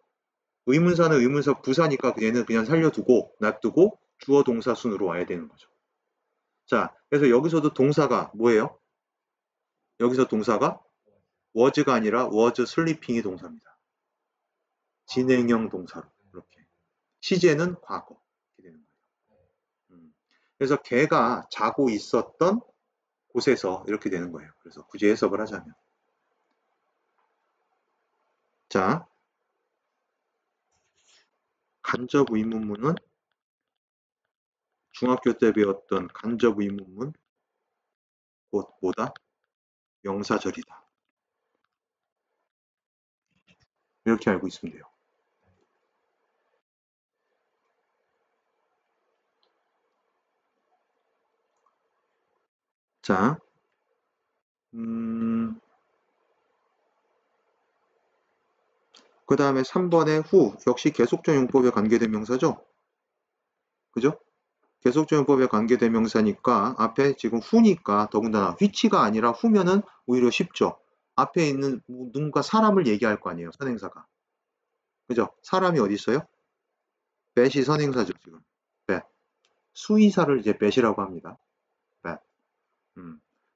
의문사는 의문사 부사니까 얘는 그냥 살려두고 놔두고 주어 동사 순으로 와야 되는 거죠. 자, 그래서 여기서도 동사가 뭐예요? 여기서 동사가 was가 아니라 was sleeping이 동사입니다. 진행형 동사로 이렇게. 시제는 과거 이렇게 되는 거예요. 그래서 걔가 자고 있었던 곳에서 이렇게 되는 거예요. 그래서 굳이 해석을 하자면. 자, 간접 의문문은 중학교 때 배웠던 간접 의문문 곧 뭐다? 명사절이다. 이렇게 알고 있으면 돼요. 자, 그 다음에 3번의 후 역시 계속적 용법에 관계된 명사죠. 그죠? 계속적 용법에 관계된 명사니까 앞에 지금 후니까 더군다나 which가 아니라 후면은 오히려 쉽죠. 앞에 있는 누군가 사람을 얘기할 거 아니에요. 선행사가. 그죠? 사람이 어디 있어요? bet이 선행사죠. 지금. bet. 수의사를 이제 bet이라고 합니다. bet.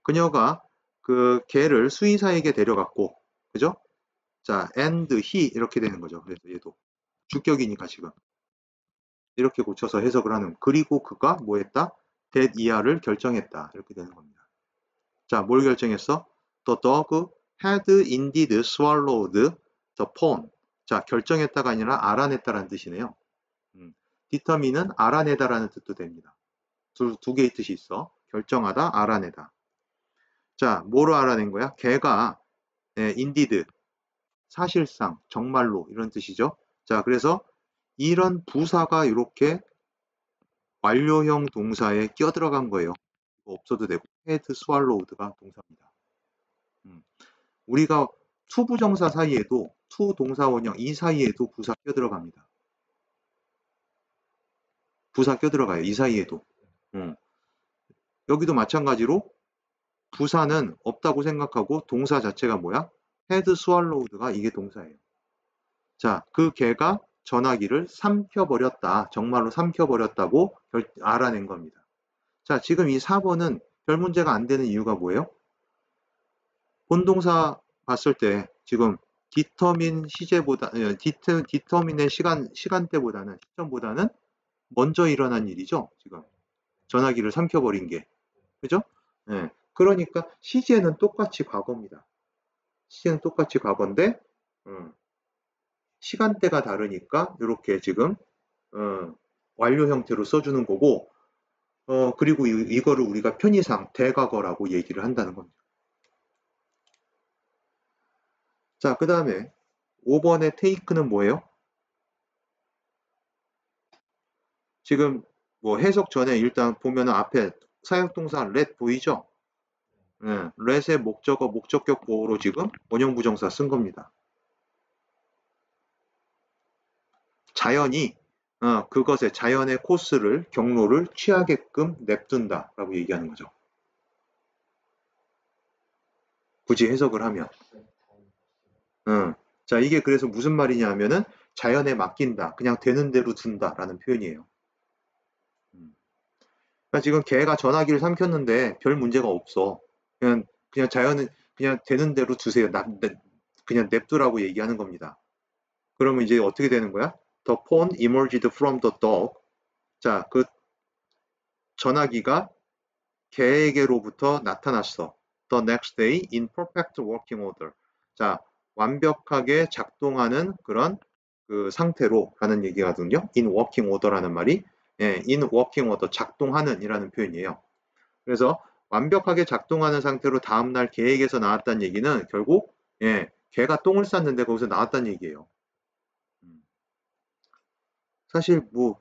그녀가 그 걔를 수의사에게 데려갔고 그죠? 자, and he 이렇게 되는 거죠. 그래서 얘도 주격이니까 지금 이렇게 고쳐서 해석을 하는. 그리고 그가 뭐 했다? that 이하를 결정했다. 이렇게 되는 겁니다. 자, 뭘 결정했어? The dog had indeed swallowed the pawn. 자, 결정했다가 아니라 알아냈다라는 뜻이네요. determine은 알아내다라는 뜻도 됩니다. 두 개의 뜻이 있어. 결정하다, 알아내다. 자, 뭐로 알아낸 거야? 걔가 indeed, 사실상, 정말로 이런 뜻이죠. 자, 그래서 이런 부사가 이렇게 완료형 동사에 끼어들어간 거예요. 없어도 되고 had swallowed가 동사입니다. 우리가 투부정사 사이에도 투 동사 원형 이 사이에도 부사 끼어들어갑니다. 부사 끼어들어가요. 이 사이에도. 여기도 마찬가지로 부사는 없다고 생각하고 동사 자체가 뭐야? had swallowed가 이게 동사예요. 자, 그 개가 전화기를 삼켜버렸다. 정말로 삼켜버렸다고 알아낸 겁니다. 자, 지금 이 4번은 별 문제가 안 되는 이유가 뭐예요? 본동사 봤을 때 지금 디터민 시제보다 디터민의 시간대보다는 시점보다는 먼저 일어난 일이죠. 지금 전화기를 삼켜버린 게 그죠? 예. 그러니까 시제는 똑같이 과거입니다. 시제는 똑같이 과거인데 시간대가 다르니까 이렇게 지금 완료 형태로 써주는 거고 그리고 이거를 우리가 편의상 대과거라고 얘기를 한다는 겁니다. 자, 그 다음에 5번의 take는 뭐예요? 지금 뭐 해석 전에 일단 보면은 앞에 사역동사 let 보이죠? 예, let의 목적어, 목적격 보호로 지금 원형부정사 쓴 겁니다. 자연이 그것의 자연의 코스를 경로를 취하게끔 냅둔다라고 얘기하는 거죠. 굳이 해석을 하면. 자, 이게 그래서 무슨 말이냐 하면은 자연에 맡긴다. 그냥 되는 대로 둔다라는 표현이에요. 그러니까 지금 개가 전화기를 삼켰는데 별 문제가 없어. 그냥 자연은 그냥 되는 대로 두세요. 그냥 냅두라고 얘기하는 겁니다. 그러면 이제 어떻게 되는 거야? The phone emerged from the dog. 자, 그 전화기가 개에게로부터 나타났어. The next day in perfect working order. 자, 완벽하게 작동하는 그런 그 상태로 라는 얘기거든요. in working order라는 말이 in working order, 작동하는 이라는 표현이에요. 그래서 완벽하게 작동하는 상태로 다음날 개에게서 나왔다는 얘기는 결국 개가 똥을 쌌는데 거기서 나왔다는 얘기예요. 사실 뭐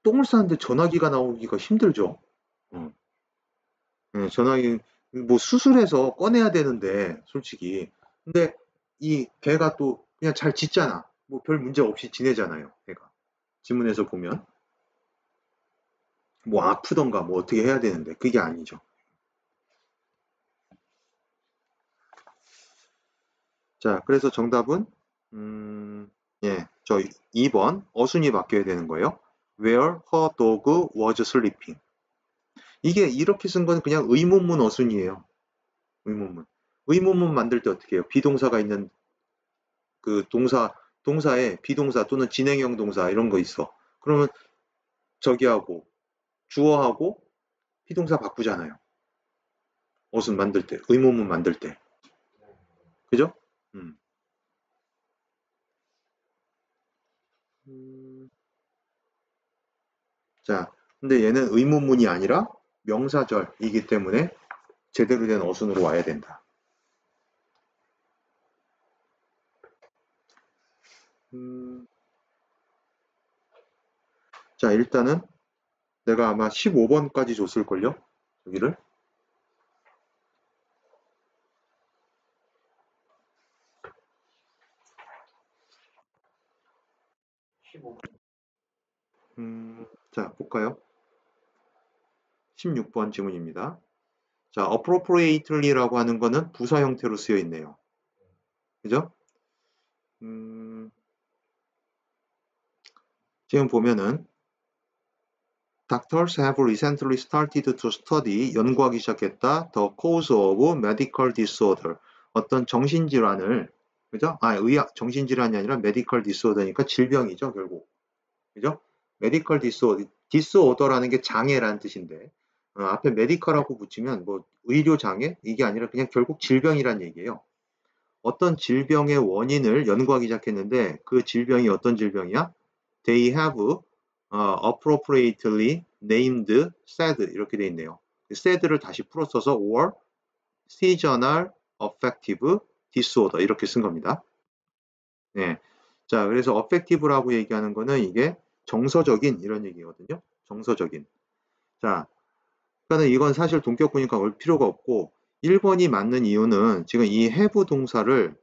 똥을 쌌는데 전화기가 나오기가 힘들죠. 전화기 뭐 수술해서 꺼내야 되는데 솔직히 근데 이 개가 또 그냥 잘 짖잖아. 뭐 별 문제 없이 지내잖아요. 개가 지문에서 보면 뭐 아프던가 뭐 어떻게 해야 되는데 그게 아니죠. 자, 그래서 정답은 저 2번 어순이 바뀌어야 되는 거예요. Where her dog was sleeping. 이게 이렇게 쓴 건 그냥 의문문 어순이에요. 의문문. 의문문 만들 때 어떻게 해요? 비동사가 있는 그 동사에 비동사 또는 진행형 동사 이런 거 있어. 그러면 저기하고 주어하고 비동사 바꾸잖아요. 어순 만들 때, 의문문 만들 때. 그죠? 음. 자, 근데 얘는 의문문이 아니라 명사절이기 때문에 제대로 된 어순으로 와야 된다. 자, 일단은 내가 아마 15번까지 줬을걸요? 여기를. 15번. 자, 볼까요? 16번 질문입니다. 자, appropriately라고 하는 거는 부사 형태로 쓰여 있네요. 그죠? 지금 보면은 Doctors have recently started to study, 연구하기 시작했다. The cause of medical disorder. 어떤 정신질환을, 그죠? 정신질환이 아니라 medical disorder니까 질병이죠, 결국. 그죠? medical disorder라는 게 장애라는 뜻인데, 앞에 medical하고 붙이면 뭐 의료 장애? 이게 아니라 그냥 결국 질병이란 얘기예요. 어떤 질병의 원인을 연구하기 시작했는데 그 질병이 어떤 질병이야? They have appropriately named SAD 이렇게 돼 있네요. SAD를 다시 풀어 써서 or seasonal affective disorder 이렇게 쓴 겁니다. 네. 자, 그래서 affective라고 얘기하는 거는 이게 정서적인 이런 얘기거든요. 정서적인. 자, 그러니까 이건 사실 동격구니까 올 필요가 없고 1번이 맞는 이유는 지금 이 have 동사를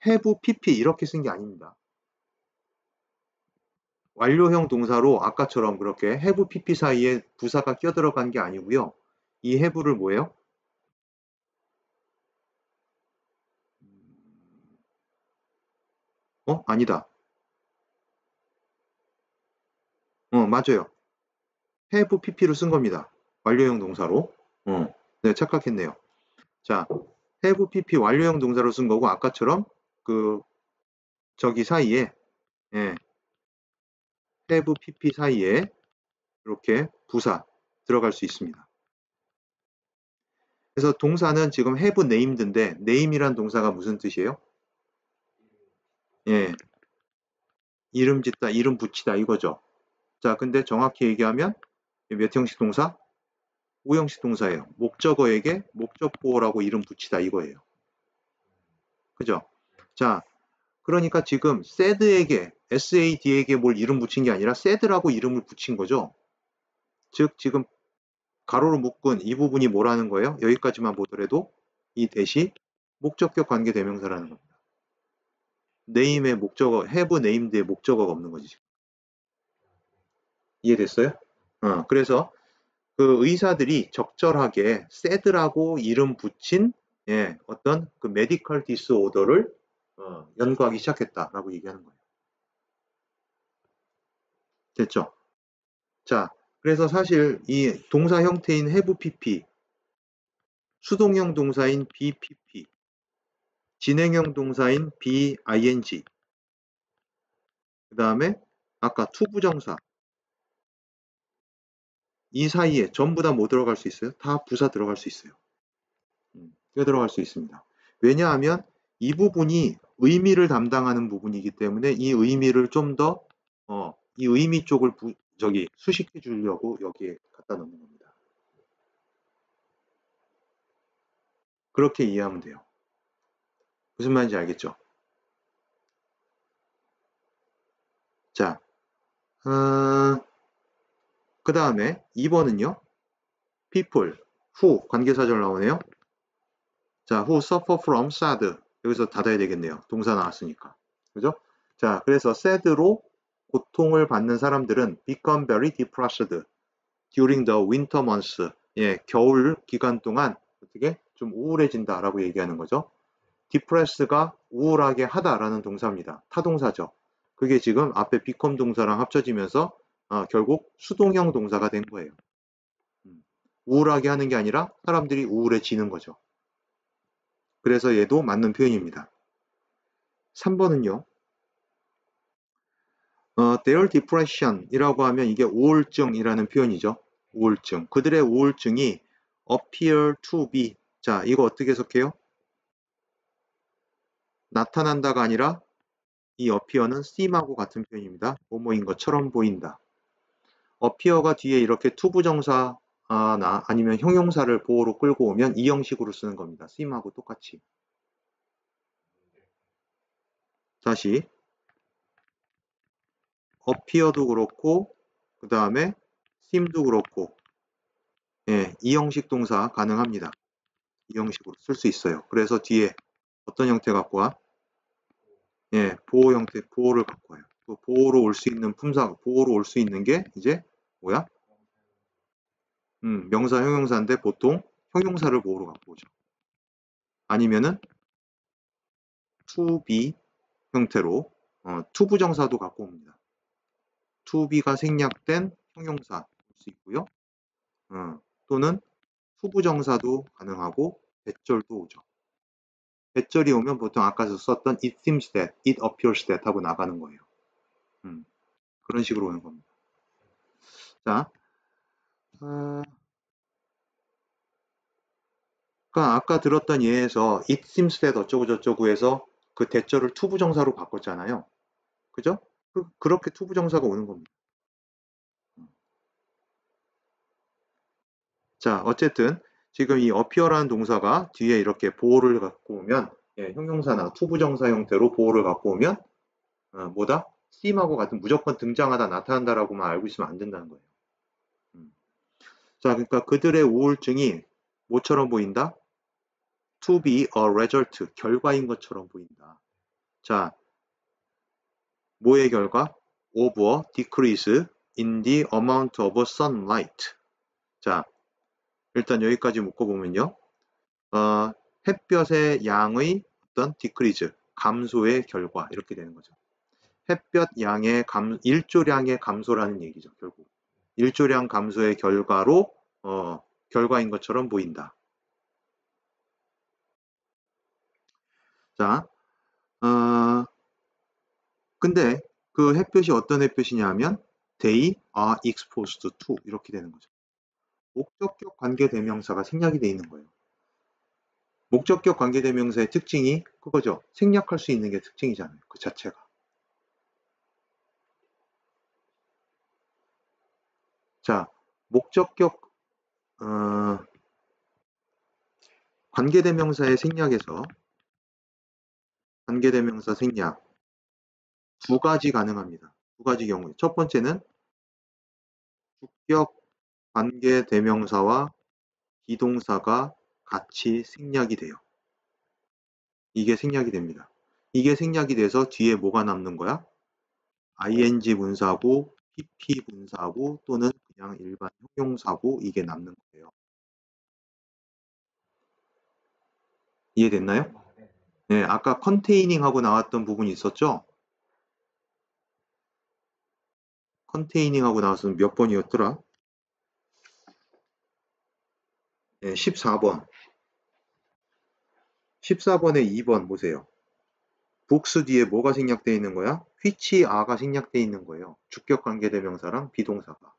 have pp 이렇게 쓴 게 아닙니다. 완료형 동사로 아까처럼 그렇게 have pp 사이에 부사가 껴들어간 게 아니고요. 이 have를 뭐예요? 아니다. 맞아요. have pp로 쓴 겁니다. 완료형 동사로. 네, 착각했네요. 자, have pp 완료형 동사로 쓴 거고 아까처럼 그 저기 사이에 예, have pp 사이에 이렇게 부사 들어갈 수 있습니다. 그래서 동사는 지금 have named인데 name이란 동사가 무슨 뜻이에요? 예, 이름 짓다, 이름 붙이다 이거죠. 자, 근데 정확히 얘기하면 몇 형식 동사? 5형식 동사예요. 목적어에게 목적보호라고 이름 붙이다 이거예요. 그죠? 자, 그러니까 지금 sad에게 sad에게 뭘 이름 붙인 게 아니라 sad라고 이름을 붙인 거죠. 즉 지금 가로로 묶은 이 부분이 뭐라는 거예요? 여기까지만 보더라도 이 대시 목적격 관계 대명사라는 겁니다. name의 목적어, have named의 목적어가 없는 거지. 이해됐어요? 그래서 그 의사들이 적절하게 sad라고 이름 붙인 어떤 그 메디컬 디스오더를 연구하기 시작했다라고 얘기하는 거예요. 됐죠? 자, 그래서 사실 이 동사 형태인 have pp, 수동형 동사인 bpp, 진행형 동사인 bing, 그 다음에 아까 투부정사 이 사이에 전부 다 뭐 들어갈 수 있어요? 다 부사 들어갈 수 있어요. 들어갈 수 있습니다. 왜냐하면 이 부분이 의미를 담당하는 부분이기 때문에 이 의미를 좀 더 이 의미 쪽을 수식해 주려고 여기에 갖다 놓는 겁니다. 그렇게 이해하면 돼요. 무슨 말인지 알겠죠? 자, 그 다음에 2번은요. people, who 관계사절 나오네요. 자, who suffer from sad. 여기서 닫아야 되겠네요. 동사 나왔으니까. 그죠? 자, 그래서 sad로 고통을 받는 사람들은 become very depressed during the winter months. 예, 겨울 기간 동안 어떻게 좀 우울해진다라고 얘기하는 거죠. depress가 우울하게 하다라는 동사입니다. 타동사죠. 그게 지금 앞에 become 동사랑 합쳐지면서 결국 수동형 동사가 된 거예요. 우울하게 하는 게 아니라 사람들이 우울해지는 거죠. 그래서 얘도 맞는 표현입니다. 3번은요. their depression이라고 하면 이게 우울증이라는 표현이죠. 우울증. 그들의 우울증이 appear to be. 자, 이거 어떻게 해석해요? 나타난다가 아니라 이 appear는 seem하고 같은 표현입니다. 뭐뭐인 것처럼 보인다. appear가 뒤에 이렇게 투부정사나 아니면 형용사를 보호로 끌고 오면 이 형식으로 쓰는 겁니다. seem하고 똑같이. 다시 appear도 그렇고 그 다음에 seem도 그렇고 예, 이 형식 동사 가능합니다. 이 형식으로 쓸 수 있어요. 그래서 뒤에 어떤 형태 갖고 와? 예, 보호 형태, 보호를 갖고 와요. 그 보호로 올 수 있는 품사, 보호로 올 수 있는 게 이제 뭐야? 명사, 형용사인데 보통 형용사를 보호로 갖고 오죠. 아니면은 to be 형태로 투부정사도 갖고 옵니다. to be가 생략된 형용사 볼 수 있고요. 또는 투부정사도 가능하고 배절도 오죠. 배절이 오면 보통 아까 썼던 it seems that, it appears that 하고 나가는 거예요. 그런 식으로 오는 겁니다. 자, 그러니까 아까 들었던 예에서 it seems that 어쩌고 저쩌고 해서 그 대절을 투부정사로 바꿨잖아요. 그죠? 그렇게 투부정사가 오는 겁니다. 자, 어쨌든 지금 이 appear라는 동사가 뒤에 이렇게 보호를 갖고 오면 형용사나 투부정사 형태로 보호를 갖고 오면 뭐다? seem하고 같은 무조건 등장하다 나타난다라고만 알고 있으면 안 된다는 거예요. 자, 그러니까 그들의 우울증이 뭐처럼 보인다? To be a result, 결과인 것처럼 보인다. 자, 뭐의 결과? Of a decrease in the amount of sunlight. 자, 일단 여기까지 묶어보면요. 햇볕의 양의 어떤 decrease, 감소의 결과 이렇게 되는 거죠. 햇볕 양의 일조량의 감소라는 얘기죠. 결국 일조량 감소의 결과로 결과인 것처럼 보인다. 자, 근데 그 햇볕이 어떤 햇볕이냐면 they are exposed to 이렇게 되는 거죠. 목적격 관계대명사가 생략이 돼 있는 거예요. 목적격 관계대명사의 특징이 그거죠. 생략할 수 있는 게 특징이잖아요. 그 자체가. 자, 목적격 관계대명사의 생략에서 관계대명사 생략 두 가지 가능합니다. 두 가지 경우에 첫 번째는 주격 관계대명사와 비동사가 같이 생략이 돼요. 이게 생략이 됩니다. 이게 생략이 돼서 뒤에 뭐가 남는 거야? ing 분사고 pp 분사고 또는 그냥 일반 형용사고 이게 남는 거예요. 이해됐나요? 네, 아까 컨테이닝 하고 나왔던 부분이 있었죠? 컨테이닝 하고 나왔으면 몇 번이었더라? 네, 14번. 14번에 2번 보세요. books 뒤에 뭐가 생략되어 있는 거야? which are가 생략되어 있는 거예요. 주격 관계대명사랑 비동사가.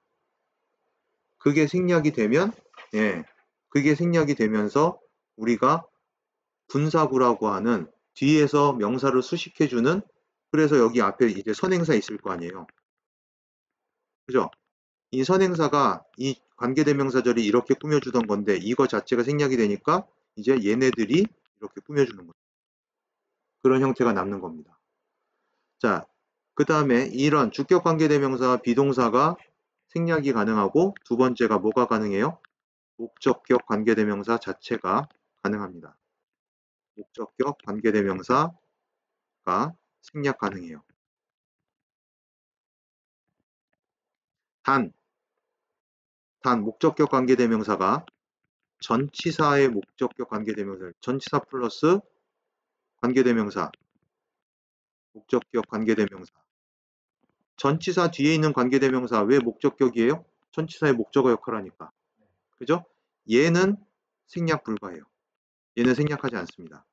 그게 생략이 되면, 예, 그게 생략이 되면서 우리가 분사구라고 하는 뒤에서 명사를 수식해주는 그래서 여기 앞에 이제 선행사 있을 거 아니에요. 그죠? 이 선행사가 이 관계대명사절이 이렇게 꾸며주던 건데 이거 자체가 생략이 되니까 이제 얘네들이 이렇게 꾸며주는 거예요. 그런 형태가 남는 겁니다. 자, 그 다음에 이런 주격 관계대명사와 비동사가 생략이 가능하고 두 번째가 뭐가 가능해요? 목적격 관계대명사 자체가 가능합니다. 목적격 관계대명사가 생략 가능해요. 단 목적격 관계대명사가 전치사의 목적격 관계대명사, 전치사 플러스 관계대명사, 목적격 관계대명사. 전치사 뒤에 있는 관계대명사 왜 목적격이에요? 전치사의 목적어 역할하니까. 그죠? 얘는 생략 불가해요. 얘는 생략하지 않습니다.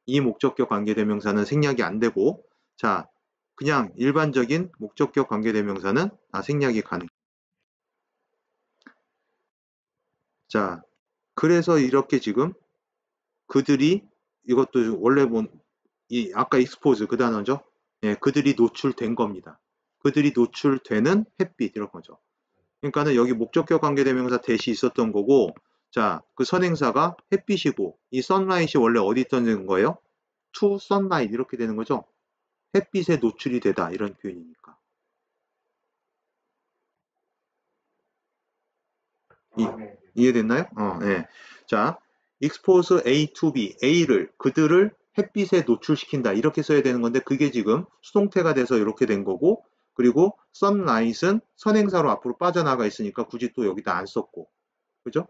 이 목적격 관계대명사는 생략이 안 되고 자, 그냥 일반적인 목적격 관계대명사는 다 생략이 가능해요. 자, 그래서 이렇게 지금 그들이 이것도 원래 이 아까 익스포즈 그 단어죠. 예, 그들이 노출된 겁니다. 그들이 노출되는 햇빛 이런 거죠. 그러니까는 여기 목적격 관계대명사 대시 있었던 거고 자, 그 선행사가 햇빛이고 이 sunlight이 원래 어디 있던 거예요? to sunlight 이렇게 되는 거죠. 햇빛에 노출이 되다 이런 표현이니까. 이해됐나요? 네. 자, expose A to B, A를 그들을 햇빛에 노출시킨다 이렇게 써야 되는 건데 그게 지금 수동태가 돼서 이렇게 된 거고 그리고 sunlight은 선행사로 앞으로 빠져나가 있으니까 굳이 또 여기다 안 썼고 그죠?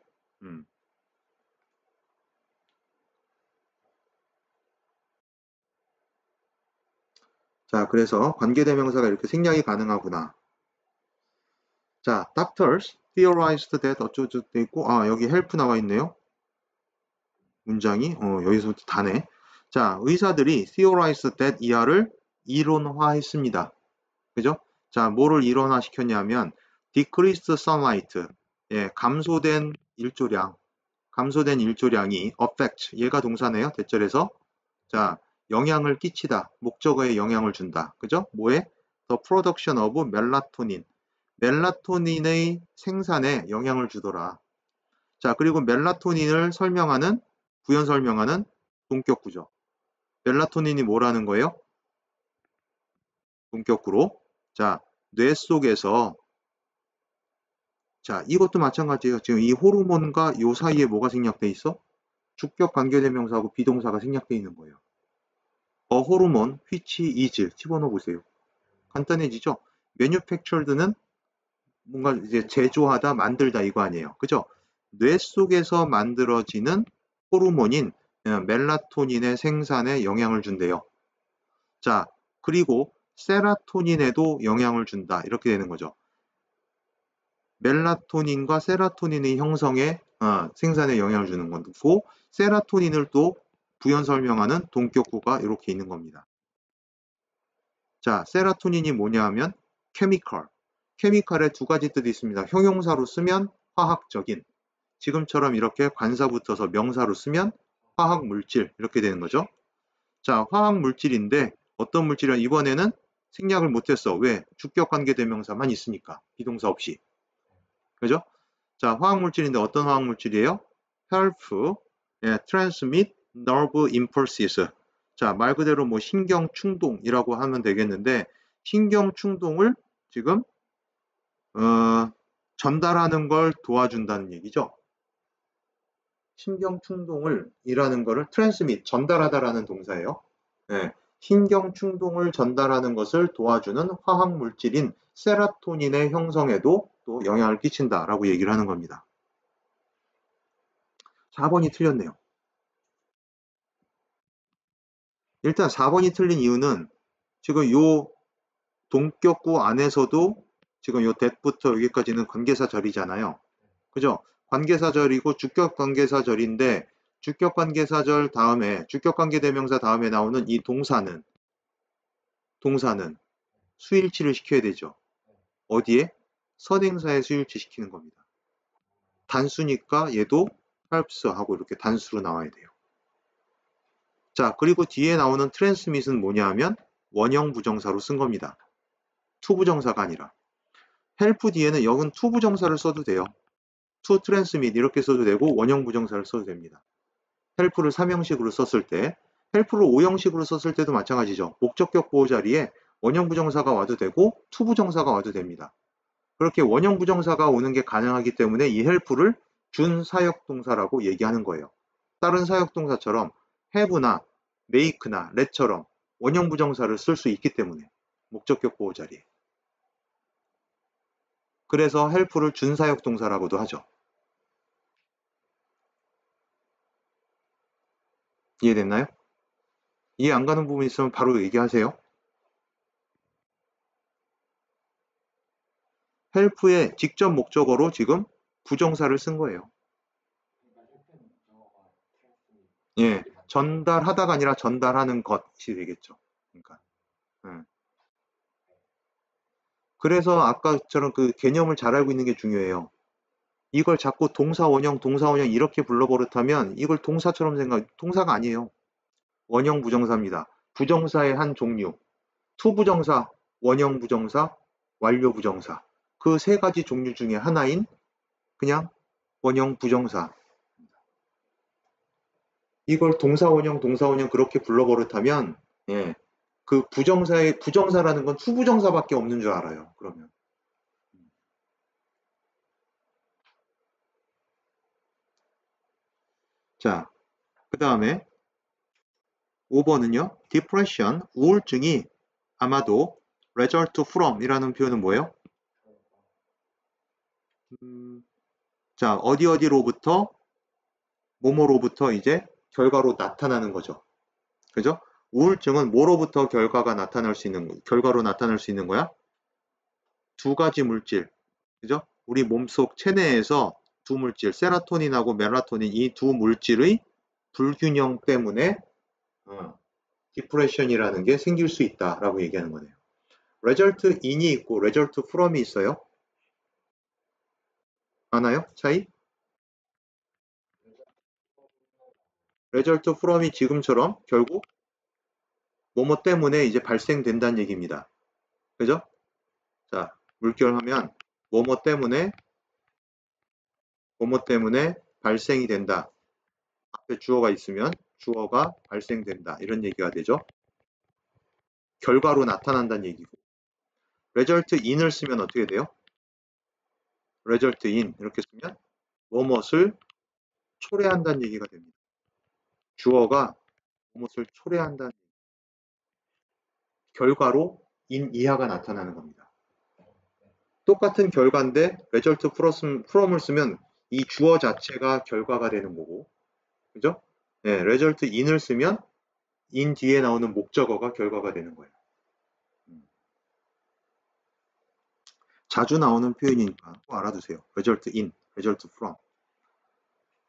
자, 그래서 관계대명사가 이렇게 생략이 가능하구나. 자, doctors theorized that 어쩌고 돼 있고 여기 help 나와 있네요. 문장이 여기서부터 다네. 자, 의사들이 theorized that 이하를 이론화했습니다. 그죠? 자, 뭐를 이론화시켰냐면 decreased sunlight, 예, 감소된 일조량이 affect, 얘가 동사네요. 대절에서 자, 영향을 끼치다, 목적어에 영향을 준다. 그죠? 뭐에? The production of melatonin, 멜라토닌의 생산에 영향을 주더라. 자, 그리고 멜라토닌을 구현 설명하는 동격구죠. 멜라토닌이 뭐라는 거예요? 동격구로. 자, 뇌 속에서 자, 이것도 마찬가지예요. 지금 이 호르몬과 요 사이에 뭐가 생략돼 있어? 주격 관계대명사하고 비동사가 생략돼 있는 거예요. 호르몬 which is 집어넣어 보세요. 간단해지죠? manufactured는 뭔가 이제 제조하다, 만들다 이거 아니에요. 그죠? 뇌 속에서 만들어지는 호르몬인 멜라토닌의 생산에 영향을 준대요. 자, 그리고 세라토닌에도 영향을 준다. 이렇게 되는 거죠. 멜라토닌과 세라토닌의 형성에 생산에 영향을 주는 거고 세라토닌을 또 부연 설명하는 동격구가 이렇게 있는 겁니다. 자, 세라토닌이 뭐냐 하면 케미컬. 케미컬에 두 가지 뜻이 있습니다. 형용사로 쓰면 화학적인, 지금처럼 이렇게 관사 붙어서 명사로 쓰면 화학물질 이렇게 되는 거죠. 자, 화학물질인데 어떤 물질이야? 이번에는 생략을 못했어. 왜? 주격관계대명사만 있으니까. 비동사 없이. 그죠? 자, 화학물질인데 어떤 화학물질이에요? help, transmit nerve impulses. 자, 말 그대로 뭐 신경충동이라고 하면 되겠는데 신경충동을 지금 전달하는 걸 도와준다는 얘기죠. 신경충동을 이라는 거를 transmit, 전달하다라는 동사예요. 네, 신경충동을 전달하는 것을 도와주는 화학물질인 세라토닌의 형성에도 또 영향을 끼친다라고 얘기를 하는 겁니다. 4번이 틀렸네요. 일단 4번이 틀린 이유는 지금 요 동격구 안에서도 지금 요 that부터 여기까지는 관계사절이잖아요. 그죠? 관계사절이고 주격관계사절인데 주격관계사절 다음에 주격관계대명사 다음에 나오는 이 동사는 수일치를 시켜야 되죠. 어디에? 선행사에 수일치 시키는 겁니다. 단수니까 얘도 helps 하고 이렇게 단수로 나와야 돼요. 자, 그리고 뒤에 나오는 transmit은 뭐냐 하면 원형 부정사로 쓴 겁니다. 투부정사가 아니라. help 뒤에는 여긴 투부정사를 써도 돼요. to transmit 이렇게 써도 되고 원형 부정사를 써도 됩니다. help를 3형식으로 썼을 때, help를 5형식으로 썼을 때도 마찬가지죠. 목적격 보호 자리에 원형 부정사가 와도 되고 투부정사가 와도 됩니다. 그렇게 원형 부정사가 오는 게 가능하기 때문에 이 help를 준사역동사라고 얘기하는 거예요. 다른 사역동사처럼 have나 make나 let처럼 원형 부정사를 쓸 수 있기 때문에 목적격 보호 자리에. 그래서 help를 준사역동사라고도 하죠. 이해됐나요? 이해 안 가는 부분 있으면 바로 얘기하세요. help의 직접 목적어로 지금 부정사를 쓴 거예요. 예, 전달하다가 아니라 전달하는 것이 되겠죠. 그러니까. 그래서 아까처럼 그 개념을 잘 알고 있는 게 중요해요. 이걸 자꾸 동사 원형 이렇게 불러버릇하면 이걸 동사처럼 동사가 아니에요. 원형 부정사입니다. 부정사의 한 종류. 투부정사, 원형 부정사, 완료 부정사. 그 세 가지 종류 중에 하나인 그냥 원형 부정사. 이걸 동사 원형 그렇게 불러버릇하면 예, 그 부정사의 부정사라는 건 투부정사밖에 없는 줄 알아요. 그러면. 자, 그 다음에 5번은요. depression, 우울증이 아마도 result from 이라는 표현은 뭐예요? 자, 어디로부터 뭐뭐로부터 이제 결과로 나타나는 거죠. 그죠? 우울증은 뭐로부터 결과로 나타날 수 있는 거야? 두 가지 물질. 그죠? 우리 몸속 체내에서 두 물질, 세라토닌하고 멜라토닌 이 두 물질의 불균형 때문에 디프레션이라는 게 생길 수 있다라고 얘기하는 거네요. result in이 있고 result from이 있어요. 아나요? 차이? result from이 지금처럼 결국 뭐뭐 때문에 이제 발생된다는 얘기입니다. 그죠? 자, 물결하면 뭐뭐 때문에 발생이 된다. 앞에 주어가 있으면 주어가 발생된다. 이런 얘기가 되죠. 결과로 나타난다는 얘기고. result in을 쓰면 어떻게 돼요? result in 이렇게 쓰면 뭐뭇을 초래한다는 얘기가 됩니다. 주어가 뭐뭇을 초래한다는 얘기. 결과로 in 이하가 나타나는 겁니다. 똑같은 결과인데 result from을 쓰면 이 주어 자체가 결과가 되는 거고, 그죠? 네, result in을 쓰면 in 뒤에 나오는 목적어가 결과가 되는 거예요. 자주 나오는 표현이니까 꼭 알아두세요. result in, result from.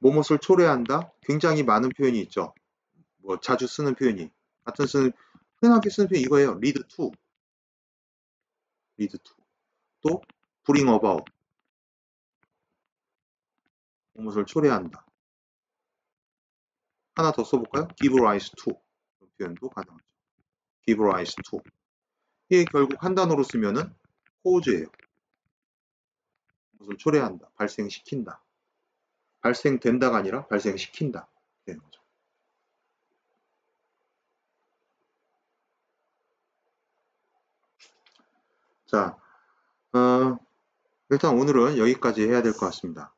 뭐뭇을 초래한다? 굉장히 많은 표현이 있죠. 뭐 자주 쓰는 표현이 흔하게 쓰는 표현이 이거예요. lead to. 또 bring about. 무엇을 초래한다. 하나 더 써볼까요? give rise to. 그 표현도 가능하죠. give rise to. 이게 결국 한 단어로 쓰면은 cause예요. 무엇을 초래한다. 발생시킨다. 발생된다가 아니라 발생시킨다. 되는 거죠. 자, 일단 오늘은 여기까지 해야 될 것 같습니다.